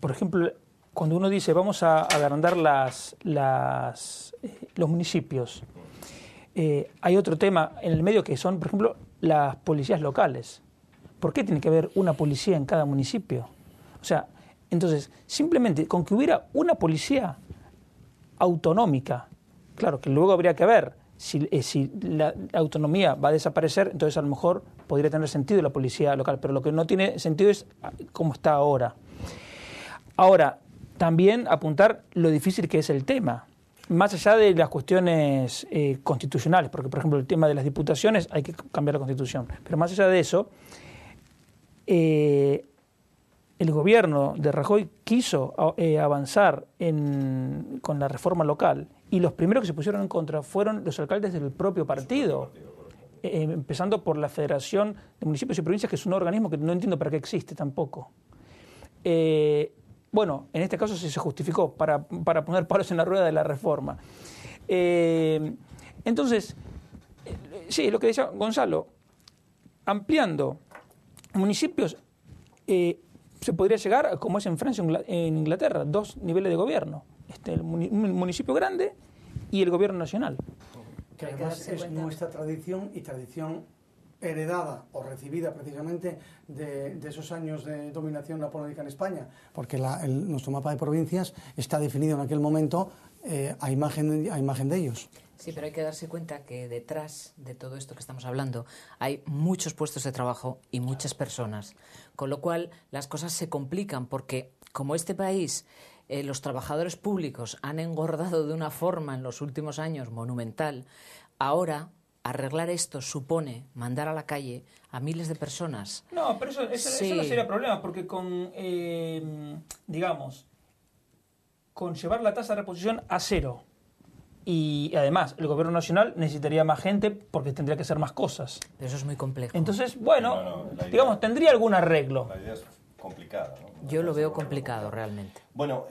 Por ejemplo, cuando uno dice vamos a agrandar los municipios, hay otro tema en el medio que son, por ejemplo, las policías locales. ¿Por qué tiene que haber una policía en cada municipio? O sea, entonces, simplemente con que hubiera una policía autonómica, claro que luego habría que ver si la autonomía va a desaparecer, entonces a lo mejor podría tener sentido la policía local, pero lo que no tiene sentido es cómo está ahora. Ahora, también apuntar lo difícil que es el tema, más allá de las cuestiones constitucionales, porque por ejemplo el tema de las diputaciones hay que cambiar la Constitución, pero más allá de eso, el gobierno de Rajoy quiso avanzar con la reforma local y los primeros que se pusieron en contra fueron los alcaldes del propio partido, empezando por la Federación de Municipios y Provincias, que es un organismo que no entiendo para qué existe tampoco. Bueno, en este caso sí se justificó para poner palos en la rueda de la reforma. Entonces, sí, lo que decía Gonzalo, ampliando municipios, se podría llegar, como es en Francia o en Inglaterra, 2 niveles de gobierno. Un municipio grande y el gobierno nacional. Que además es nuestra tradición y tradición heredada o recibida precisamente de esos años de dominación napoleónica en España, porque nuestro mapa de provincias está definido en aquel momento a imagen de ellos. Sí, pero hay que darse cuenta que detrás de todo esto que estamos hablando hay muchos puestos de trabajo y muchas personas, con lo cual las cosas se complican porque como este país, los trabajadores públicos han engordado de una forma en los últimos años monumental, ahora arreglar esto supone mandar a la calle a miles de personas. No, pero eso no sería problema, porque con llevar la tasa de reposición a 0, y además el gobierno nacional necesitaría más gente porque tendría que hacer más cosas. Pero eso es muy complejo. Entonces, bueno, tendría algún arreglo. La idea es complicada, ¿no? Yo lo veo complicado realmente. Bueno,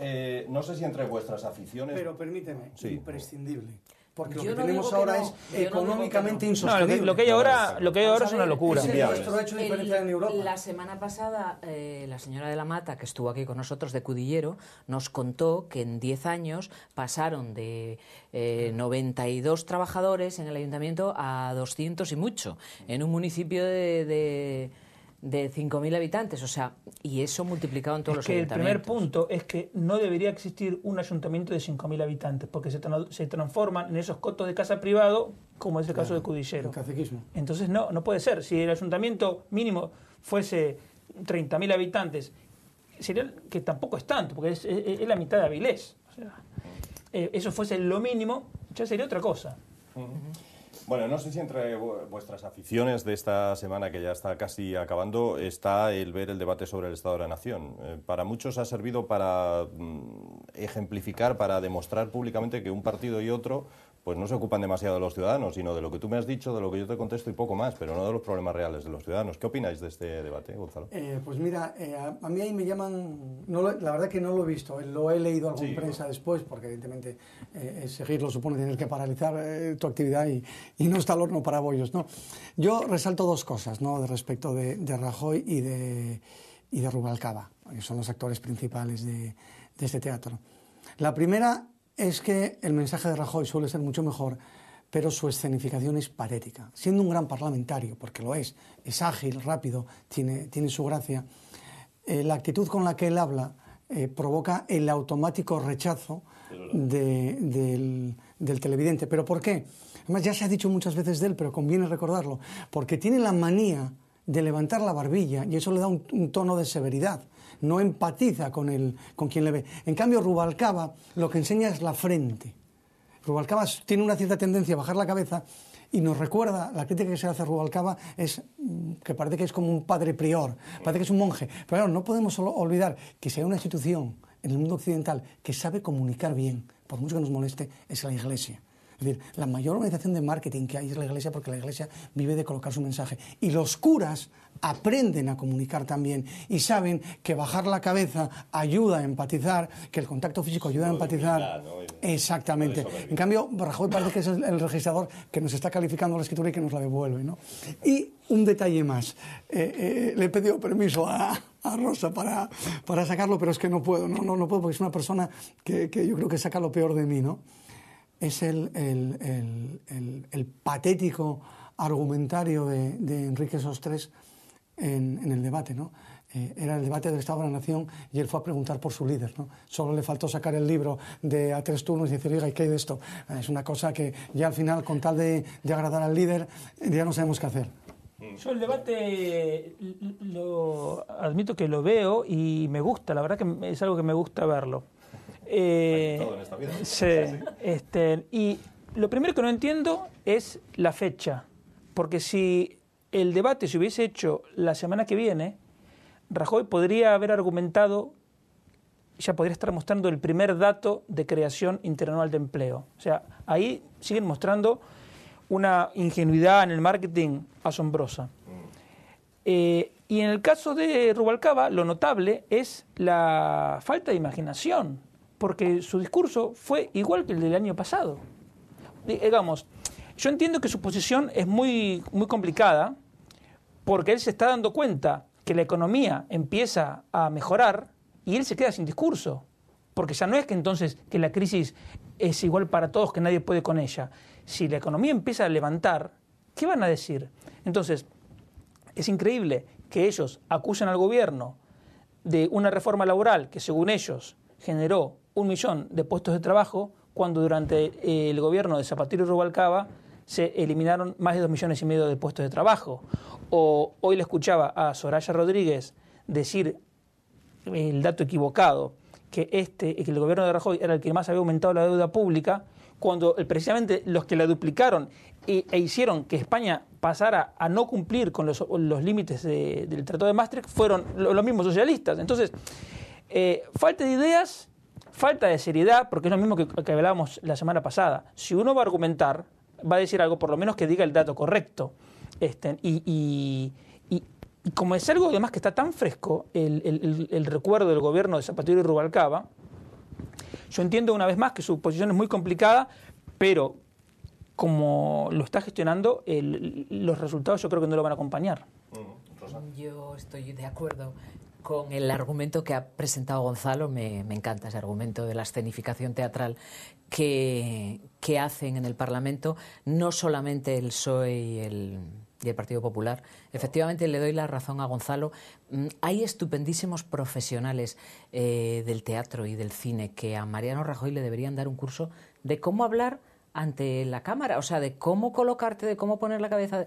no sé si entre vuestras aficiones... Pero permíteme, imprescindible. Porque Yo lo que no tenemos digo que ahora no, es yo no económicamente digo que no. insostenible. No, lo que hay ahora es una locura. Es nuestro hecho diferencial en Europa. La semana pasada, la señora de la Mata, que estuvo aquí con nosotros de Cudillero, nos contó que en 10 años pasaron de 92 trabajadores en el ayuntamiento a 200 y mucho, en un municipio de 5.000 habitantes, o sea, y eso multiplicado en todos los ayuntamientos. El primer punto es que no debería existir un ayuntamiento de 5.000 habitantes, porque se transforman en esos cotos de casa privado, como es el caso de Cudillero. El caciquismo. Entonces no puede ser. Si el ayuntamiento mínimo fuese 30.000 habitantes, sería que tampoco es tanto, porque es la mitad de Avilés. O sea, eso fuese lo mínimo, ya sería otra cosa. Bueno, no sé si entre vuestras aficiones de esta semana, que ya está casi acabando, está el ver el debate sobre el Estado de la Nación. Para muchos ha servido para ejemplificar, para demostrar públicamente que un partido y otro pues no se ocupan demasiado de los ciudadanos, sino de lo que tú me has dicho, de lo que yo te contesto y poco más, pero no de los problemas reales de los ciudadanos. ¿Qué opináis de este debate, Gonzalo? Pues mira, a mí ahí me llaman... la verdad que no lo he visto, lo he leído algo en prensa después, porque evidentemente seguirlo supone tener que paralizar tu actividad y no está al horno para bollos, ¿no? Yo resalto 2 cosas, ¿no?, respecto de Rajoy y de Rubalcaba, que son los actores principales de este teatro. La primera es que el mensaje de Rajoy suele ser mucho mejor, pero su escenificación es patética. Siendo un gran parlamentario, porque lo es ágil, rápido, tiene su gracia, la actitud con la que él habla provoca el automático rechazo del televidente. ¿Pero por qué? Además, ya se ha dicho muchas veces de él, pero conviene recordarlo, porque tiene la manía de levantar la barbilla y eso le da un tono de severidad. No empatiza con quien le ve. En cambio, Rubalcaba lo que enseña es la frente. Rubalcaba tiene una cierta tendencia a bajar la cabeza y nos recuerda, la crítica que se hace a Rubalcaba es que parece que es como un padre prior, parece que es un monje. Pero claro, no podemos olvidar que si hay una institución en el mundo occidental que sabe comunicar bien, por mucho que nos moleste, es la Iglesia. Es decir, la mayor organización de marketing que hay es la Iglesia, porque la Iglesia vive de colocar su mensaje. Y los curas aprenden a comunicar también y saben que bajar la cabeza ayuda a empatizar, que el contacto físico ayuda a empatizar. Exactamente. En cambio, Rajoy parece que es el registrador que nos está calificando la escritura y que nos la devuelve, ¿no? Y un detalle más. Le he pedido permiso a Rosa para sacarlo, pero es que no puedo, no puedo, porque es una persona que yo creo que saca lo peor de mí, ¿no? Es el patético argumentario de Enrique Sostres en el debate, ¿no? era el debate del Estado de la Nación y él fue a preguntar por su líder, ¿no? Solo le faltó sacar el libro a 3 turnos y decir, oiga, ¿y qué hay de esto? Es una cosa que ya al final, con tal de agradar al líder, ya no sabemos qué hacer. Yo el debate admito que lo veo y me gusta, la verdad que es algo que me gusta verlo. Todo en esta vida. Sí, y lo primero que no entiendo es la fecha, porque si el debate se hubiese hecho la semana que viene, Rajoy podría haber argumentado, ya podría estar mostrando el primer dato de creación interanual de empleo. O sea, ahí siguen mostrando una ingenuidad en el marketing asombrosa. Y en el caso de Rubalcaba, lo notable es la falta de imaginación, porque su discurso fue igual que el del año pasado. Digamos, yo entiendo que su posición es muy, muy complicada, porque él se está dando cuenta que la economía empieza a mejorar y él se queda sin discurso, porque ya no es que entonces que la crisis es igual para todos, que nadie puede con ella. Si la economía empieza a levantar, ¿qué van a decir? Entonces, es increíble que ellos acusen al gobierno de una reforma laboral que, según ellos, generó 1 millón de puestos de trabajo, cuando durante el gobierno de Zapatero y Rubalcaba se eliminaron más de 2,5 millones de puestos de trabajo. O hoy le escuchaba a Soraya Rodríguez decir el dato equivocado, que el gobierno de Rajoy era el que más había aumentado la deuda pública, cuando precisamente los que la duplicaron e hicieron que España pasara a no cumplir con los límites del Tratado de Maastricht fueron los mismos socialistas. Entonces, falta de ideas, falta de seriedad, porque es lo mismo que hablábamos la semana pasada. Si uno va a argumentar, va a decir algo, por lo menos que diga el dato correcto. Y como es algo además que está tan fresco, el recuerdo del gobierno de Zapatero y Rubalcaba, yo entiendo una vez más que su posición es muy complicada, pero como lo está gestionando, los resultados yo creo que no lo van a acompañar. Yo estoy de acuerdo con el argumento que ha presentado Gonzalo. Me encanta ese argumento de la escenificación teatral que hacen en el Parlamento, no solamente el PSOE y el Partido Popular. Efectivamente, le doy la razón a Gonzalo. Hay estupendísimos profesionales del teatro y del cine que a Mariano Rajoy le deberían dar un curso de cómo hablar ante la cámara, o sea, de cómo colocarte, de cómo poner la cabeza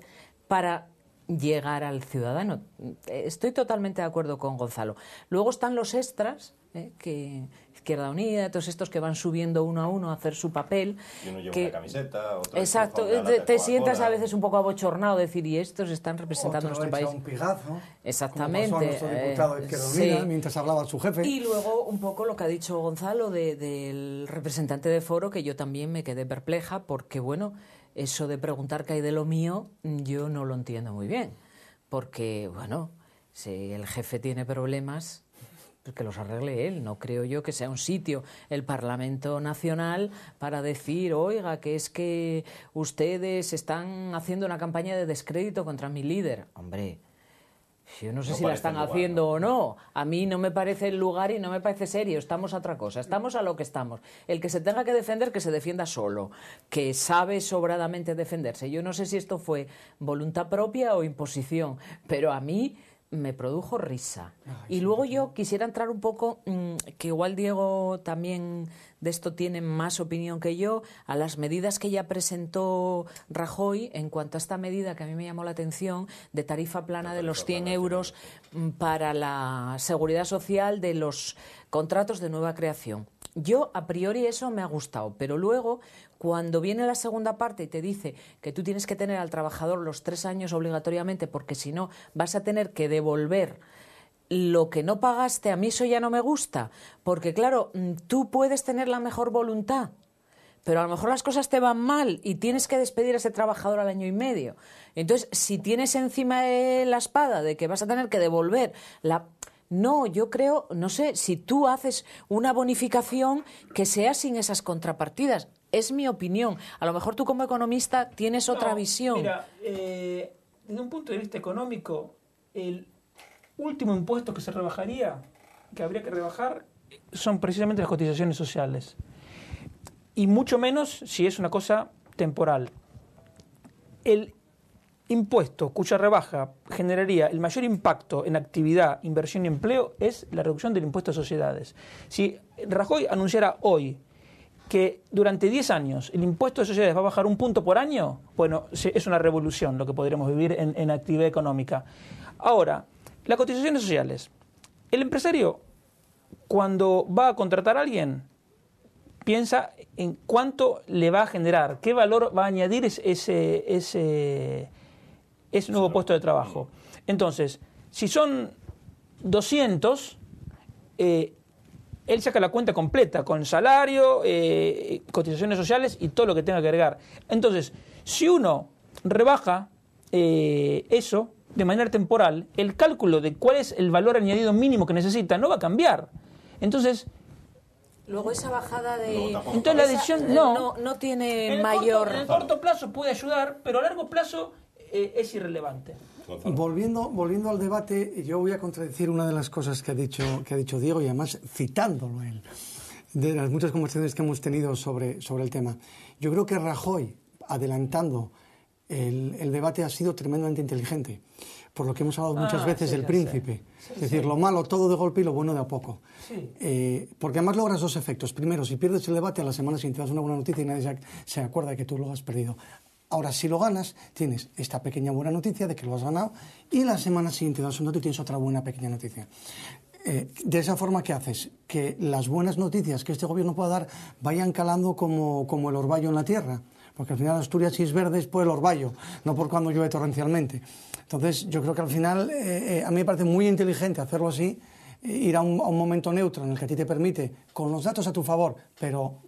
para llegar al ciudadano. Estoy totalmente de acuerdo con Gonzalo. Luego están los extras, que Izquierda Unida, todos estos que van subiendo uno a uno a hacer su papel. Y uno lleva una camiseta, otro exacto, te sientas a veces un poco abochornado, decir, y estos están representando nuestro país. Un pigazo, exactamente. Como pasó a nuestro diputado de Izquierda Unida, mientras hablaba su jefe. Y luego un poco lo que ha dicho Gonzalo del representante de Foro, que yo también me quedé perpleja, porque bueno, eso de preguntar qué hay de lo mío, yo no lo entiendo muy bien. Porque, bueno, si el jefe tiene problemas, pues que los arregle él. No creo yo que sea un sitio, el Parlamento Nacional, para decir, oiga, que es que ustedes están haciendo una campaña de descrédito contra mi líder. Hombre, yo no sé si la están haciendo o no. A mí no me parece el lugar y no me parece serio. Estamos a otra cosa. Estamos a lo que estamos. El que se tenga que defender, que se defienda solo. Que sabe sobradamente defenderse. Yo no sé si esto fue voluntad propia o imposición, pero a mí me produjo risa. Y luego yo quisiera entrar un poco, que igual Diego también de esto tiene más opinión que yo, a las medidas que ya presentó Rajoy en cuanto a esta medida que a mí me llamó la atención de tarifa plana de los 100 euros para la seguridad social de los contratos de nueva creación. Yo, a priori, eso me ha gustado, pero luego, cuando viene la segunda parte y te dice que tú tienes que tener al trabajador los 3 años obligatoriamente, porque si no vas a tener que devolver lo que no pagaste, a mí eso ya no me gusta, porque claro, tú puedes tener la mejor voluntad, pero a lo mejor las cosas te van mal y tienes que despedir a ese trabajador al 1 año y medio. Entonces, si tienes encima de la espada de que vas a tener que devolver la... No, yo creo, no sé, si tú haces una bonificación que sea sin esas contrapartidas. Es mi opinión. A lo mejor tú como economista tienes otra visión. Mira, desde un punto de vista económico, el último impuesto que se rebajaría, que habría que rebajar, son precisamente las cotizaciones sociales. Y mucho menos si es una cosa temporal. El impuesto cuya rebaja generaría el mayor impacto en actividad, inversión y empleo es la reducción del impuesto a sociedades. Si Rajoy anunciara hoy que durante 10 años el impuesto de sociedades va a bajar 1 punto por año, bueno, es una revolución lo que podremos vivir en actividad económica. Ahora, las cotizaciones sociales. El empresario, cuando va a contratar a alguien, piensa en cuánto le va a generar, qué valor va a añadir ese nuevo puesto de trabajo. Entonces, si son 200, él saca la cuenta completa, con salario, cotizaciones sociales y todo lo que tenga que agregar. Entonces, si uno rebaja eso de manera temporal, el cálculo de cuál es el valor añadido mínimo que necesita no va a cambiar. Entonces, luego esa bajada de... Entonces la decisión no tiene mayor... En el corto plazo puede ayudar, pero a largo plazo es irrelevante. Volviendo al debate, yo voy a contradecir una de las cosas que ha dicho Diego, y además citándolo él, de las muchas conversaciones que hemos tenido sobre el tema. Yo creo que Rajoy, adelantando el debate, ha sido tremendamente inteligente, por lo que hemos hablado muchas veces del príncipe. Es decir, lo malo todo de golpe y lo bueno de a poco. Sí. Porque además logras dos efectos. Primero, si pierdes el debate, a la semana siguiente das una buena noticia y nadie se acuerda de que tú lo has perdido. Ahora, si lo ganas, tienes esta pequeña buena noticia de que lo has ganado, y la semana siguiente das un dato y tienes otra buena pequeña noticia. De esa forma, ¿qué haces? Que las buenas noticias que este gobierno pueda dar vayan calando como el orvallo en la tierra. Porque al final Asturias, si es verde, es por el orvallo, no por cuando llueve torrencialmente. Entonces, yo creo que al final, a mí me parece muy inteligente hacerlo así, ir a un momento neutro en el que a ti te permite, con los datos a tu favor, pero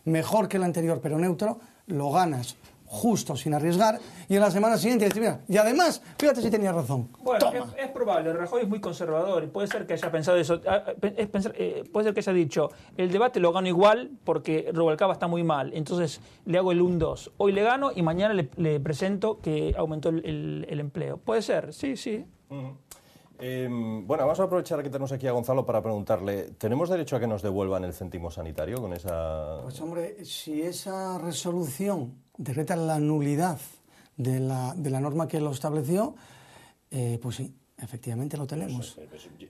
mejor que el anterior, pero neutro, lo ganas justo, sin arriesgar, y en la semana siguiente decir, mira, y además, fíjate si tenía razón. Bueno, es probable, Rajoy es muy conservador, y puede ser que haya pensado eso, puede ser que haya dicho, el debate lo gano igual porque Rubalcaba está muy mal, entonces le hago el 1-2, hoy le gano y mañana le presento que aumentó el empleo. Puede ser, sí. Bueno, vamos a aprovechar que tenemos aquí a Gonzalo para preguntarle, ¿tenemos derecho a que nos devuelvan el céntimo sanitario con esa...? Pues hombre, si esa resolución decreta la nulidad de la norma que lo estableció, pues sí, efectivamente lo tenemos.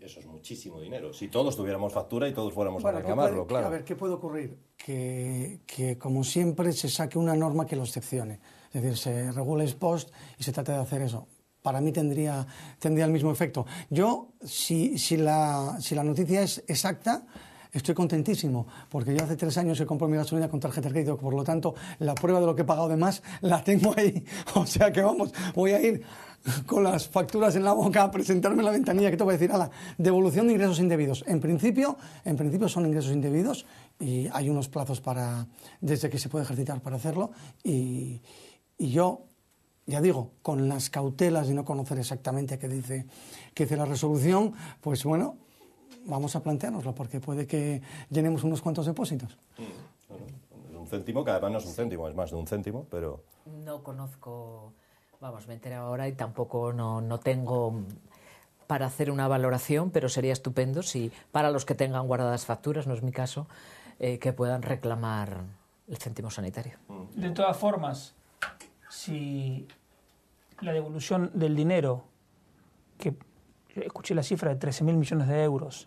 Eso es muchísimo dinero. Si todos tuviéramos factura y todos fuéramos a reclamarlo, claro. A ver, ¿qué puede ocurrir? Que como siempre se saque una norma que lo excepcione. Es decir, se regule ex post y se trate de hacer eso. Para mí tendría el mismo efecto. Yo, si la noticia es exacta, estoy contentísimo, porque yo hace 3 años he comprado mi gasolina con tarjeta de crédito, por lo tanto, la prueba de lo que he pagado de más la tengo ahí. O sea que vamos, voy a ir con las facturas en la boca a presentarme en la ventanilla, que te voy a decir, devolución de ingresos indebidos. En principio son ingresos indebidos y hay unos plazos desde que se puede ejercitar para hacerlo, y yo... Ya digo, con las cautelas de no conocer exactamente qué dice la resolución, pues bueno, vamos a planteárnoslo, porque puede que llenemos unos cuantos depósitos. Bueno, es un céntimo, que además no es un céntimo, es más de un céntimo, pero... No conozco, me enteré ahora y tampoco no tengo para hacer una valoración, pero sería estupendo si para los que tengan guardadas facturas, no es mi caso, que puedan reclamar el céntimo sanitario. De todas formas, si la devolución del dinero, que escuché la cifra de 13.000 millones de euros,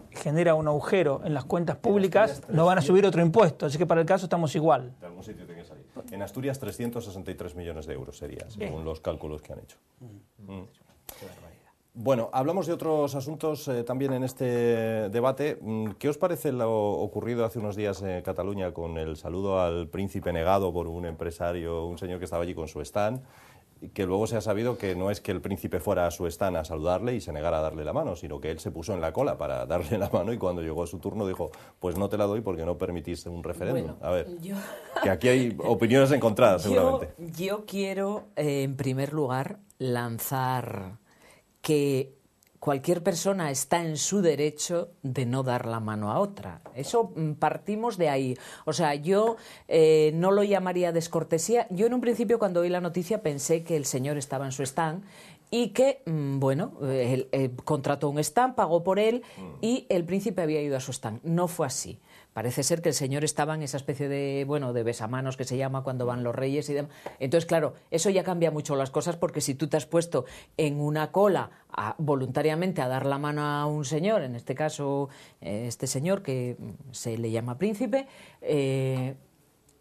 genera un agujero en las cuentas públicas, no van a subir otro impuesto, así que para el caso estamos igual. De algún sitio tiene que salir. En Asturias 363 millones de euros sería, según los cálculos que han hecho. Qué barbaridad. Bueno, hablamos de otros asuntos también en este debate. ¿Qué os parece lo ocurrido hace unos días en Cataluña con el saludo al príncipe negado por un empresario, un señor que estaba allí con su stand, que luego se ha sabido que no es que el príncipe fuera a su stand a saludarle y se negara a darle la mano, sino que él se puso en la cola para darle la mano y cuando llegó su turno dijo, pues no te la doy porque no permitiste un referéndum? Bueno, a ver, que aquí hay opiniones encontradas seguramente. Yo quiero, en primer lugar, lanzar que cualquier persona está en su derecho de no dar la mano a otra. Eso partimos de ahí. O sea, yo no lo llamaría descortesía. Yo en un principio cuando oí la noticia pensé que el señor estaba en su stand y que, él contrató un stand, pagó por él y el príncipe había ido a su stand. No fue así. Parece ser que el señor estaba en esa especie de, bueno, de besamanos que se llama cuando van los reyes y demás. Entonces, claro, eso ya cambia mucho las cosas, porque si tú te has puesto en una cola voluntariamente a dar la mano a un señor, en este caso este señor que se le llama príncipe,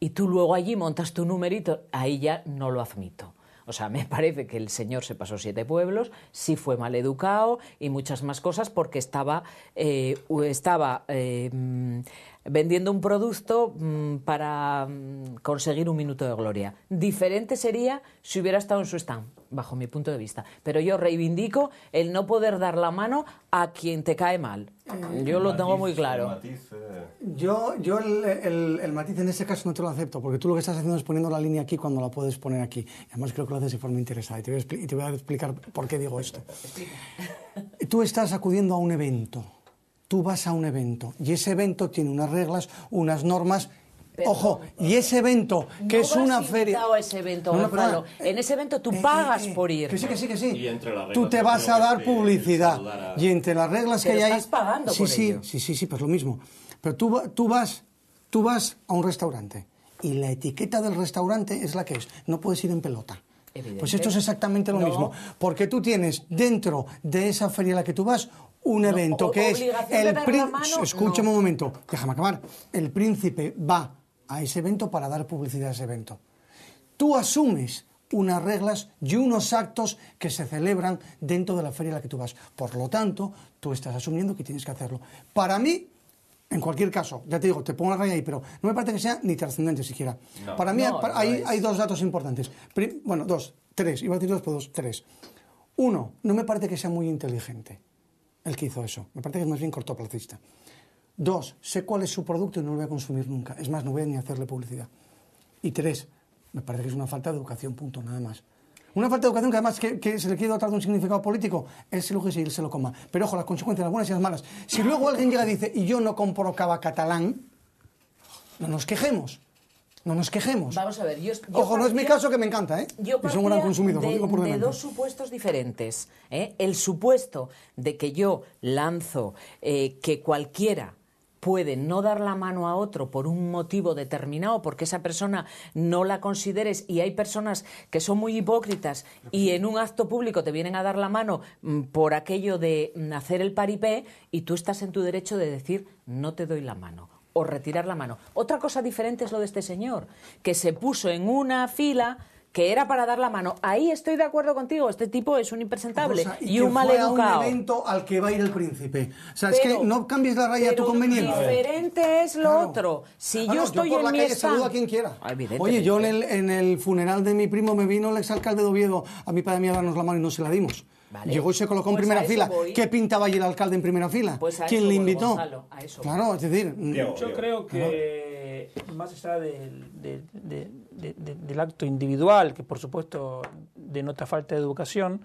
y tú luego allí montas tu numerito, ahí ya no lo admito. O sea, me parece que el señor se pasó 7 pueblos, sí fue mal educado y muchas más cosas, porque estaba vendiendo un producto para conseguir un minuto de gloria. Diferente sería si hubiera estado en su stand, bajo mi punto de vista. Pero yo reivindico el no poder dar la mano a quien te cae mal. Yo lo tengo muy claro. Yo el matiz en ese caso no te lo acepto, porque tú lo que estás haciendo es poniendo la línea aquí cuando la puedes poner aquí. Además creo que lo haces de forma interesada, y te voy a explicar por qué digo esto. Tú estás acudiendo a un evento. Tú vas a un evento y ese evento tiene unas reglas, unas normas. Perdón, ojo, y ese evento, que no es una feria... A ese evento, Gonzalo. En ese evento tú pagas por ir. Que sí. Y entre las reglas tú te vas a dar publicidad. Y entre las reglas que hay ahí... estás pagando por ello. Sí, pues lo mismo. Pero tú vas a un restaurante y la etiqueta del restaurante es la que es. No puedes ir en pelota. Pues esto es exactamente lo mismo. Porque tú tienes dentro de esa feria a la que tú vas un evento que es el príncipe. Escúchame un momento, déjame acabar. El príncipe va a ese evento para dar publicidad a ese evento. Tú asumes unas reglas y unos actos que se celebran dentro de la feria a la que tú vas. Por lo tanto, tú estás asumiendo que tienes que hacerlo. Para mí, en cualquier caso, ya te digo, te pongo la raya ahí, pero no me parece que sea ni trascendente siquiera. No, para mí hay 2 datos importantes. Bueno, 2, 3, iba a decir 2, pero 2, 3. 1, no me parece que sea muy inteligente el que hizo eso. Me parece que es más bien cortoplacista. 2, sé cuál es su producto y no lo voy a consumir nunca. Es más, no voy a ni hacerle publicidad. Y 3, me parece que es una falta de educación, punto, nada más. Una falta de educación que además que se le quiere dotar de un significado político, él se lo que él se lo coma. Pero ojo, las consecuencias, las buenas y las malas. Si luego alguien llega y dice, y yo no compro cava catalán, no nos quejemos. No nos quejemos. Vamos a ver, ojo, no es mi caso, que me encanta, ¿eh? Yo soy un gran consumidor, de 2 supuestos diferentes. El supuesto de que yo lanzo que cualquiera puede no dar la mano a otro por un motivo determinado, porque esa persona no la consideres, y hay personas que son muy hipócritas y en un acto público te vienen a dar la mano por aquello de hacer el paripé, y tú estás en tu derecho de decir no te doy la mano o retirar la mano. Otra cosa diferente es lo de este señor, que se puso en una fila que era para dar la mano. Ahí estoy de acuerdo contigo, este tipo es un impresentable y un maleducado. A un evento al que va a ir el príncipe. O sea, es que no cambies la raya a tu conveniencia. Diferente es lo otro. Si yo estoy por en la mi calle stand... saludo a quien quiera. Oye, yo en el funeral de mi primo me vino el exalcalde de Oviedo a mi padre y a mí a darnos la mano y no se la dimos. Vale. Llegó y se colocó en primera fila. Voy. ¿Qué pintaba allí el alcalde en primera fila? Pues ¿Quién le invitó? Gonzalo, claro, es decir... Yo creo que más allá del acto individual, que por supuesto denota falta de educación,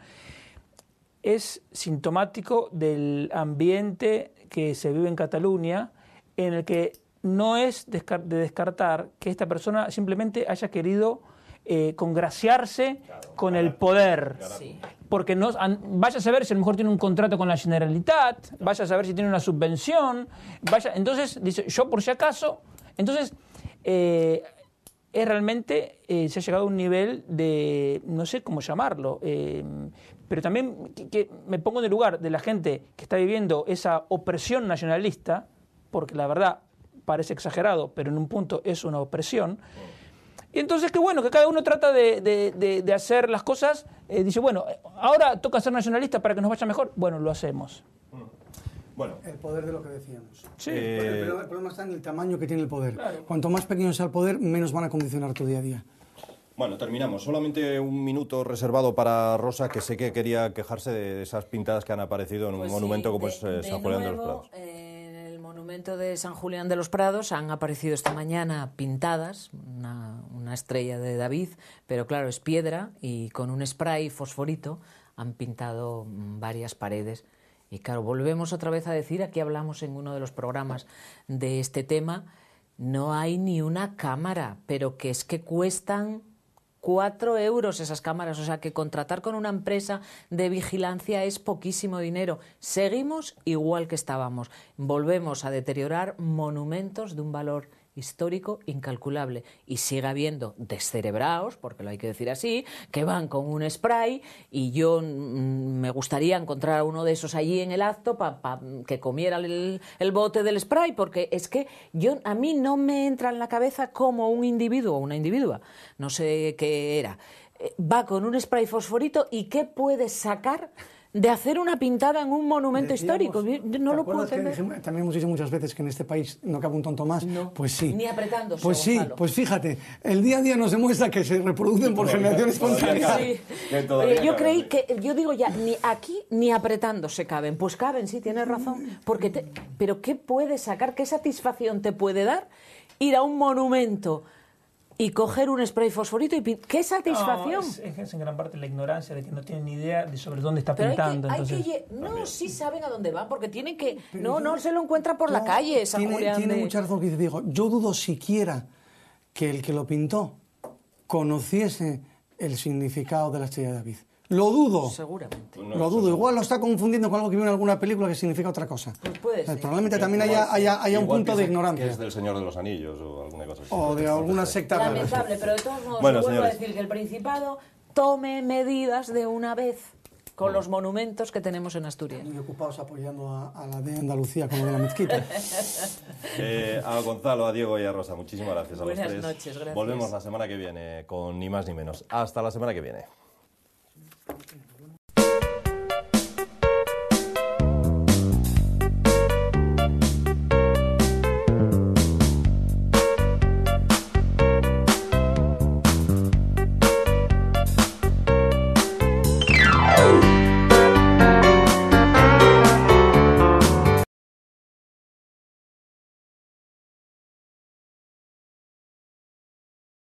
es sintomático del ambiente que se vive en Cataluña, en el que no es de descartar que esta persona simplemente haya querido congraciarse con el poder. Sí. Porque vaya a saber si a lo mejor tiene un contrato con la Generalitat, vaya a saber si tiene una subvención, entonces dice, yo por si acaso, entonces es realmente se ha llegado a un nivel de, no sé cómo llamarlo, pero también que me pongo en el lugar de la gente que está viviendo esa opresión nacionalista, porque la verdad parece exagerado, pero en un punto es una opresión. Y entonces, qué bueno, que cada uno trata de hacer las cosas, dice, bueno, ahora toca ser nacionalista para que nos vaya mejor, bueno, lo hacemos. Bueno. El poder de lo que decíamos. Sí. El problema está en el tamaño que tiene el poder. Claro. Cuanto más pequeño sea el poder, menos van a condicionar tu día a día. Bueno, terminamos. Solamente un minuto reservado para Rosa, que sé que quería quejarse de esas pintadas que han aparecido en un monumento como es San Julián de los Prados. El monumento de San Julián de los Prados han aparecido esta mañana pintadas, una estrella de David, pero claro, es piedra, y con un spray fosforito han pintado varias paredes. Y claro, volvemos otra vez a decir, aquí hablamos en uno de los programas de este tema, no hay ni una cámara, pero que es que cuestan 4 euros esas cámaras, o sea que contratar con una empresa de vigilancia es poquísimo dinero. Seguimos igual que estábamos, volvemos a deteriorar monumentos de un valor histórico incalculable y sigue habiendo descerebrados, porque lo hay que decir así, que van con un spray y yo me gustaría encontrar a uno de esos allí en el acto para que comiera el bote del spray, porque es que a mí no me entra en la cabeza cómo un individuo o una individua, no sé qué era, va con un spray fosforito y qué puede sacar de hacer una pintada en un monumento histórico. No lo puedo entender. También hemos dicho muchas veces que en este país no cabe un tonto más. No, pues sí. ni apretándose, Pues sí, Gonzalo. Pues fíjate, el día a día nos demuestra que se reproducen por generación espontánea. Sí. Yo creí que, yo digo ya, ni aquí ni apretándose caben. Pues caben, sí, tienes razón. Pero ¿qué puede sacar? ¿Qué satisfacción te puede dar ir a un monumento y coger un spray fosforito y ¡qué satisfacción! No, es en gran parte la ignorancia de que no tienen ni idea de sobre dónde está Pero pintando. sí saben a dónde van, porque tienen que... No se lo encuentra por la calle, esa Tiene mucha razón que dice Diego. Yo dudo siquiera que el que lo pintó conociese el significado de la estrella de David. Lo dudo. Seguramente. Lo dudo. Igual lo está confundiendo con algo que vio en alguna película que significa otra cosa. Pues puede ser. Probablemente también haya un punto de ignorancia. Que es del Señor de los Anillos o alguna cosa así. O de alguna secta rara. Lamentable, pero de todos modos, Bueno, vuelvo a señores. decir que el Principado tome medidas de una vez con los monumentos que tenemos en Asturias. Muy ocupados apoyando a la de Andalucía como de la mezquita. A Gonzalo, a Diego y a Rosa, muchísimas gracias a los Buenas tres. noches, gracias. Volvemos la semana que viene con ni más ni menos. Hasta la semana que viene.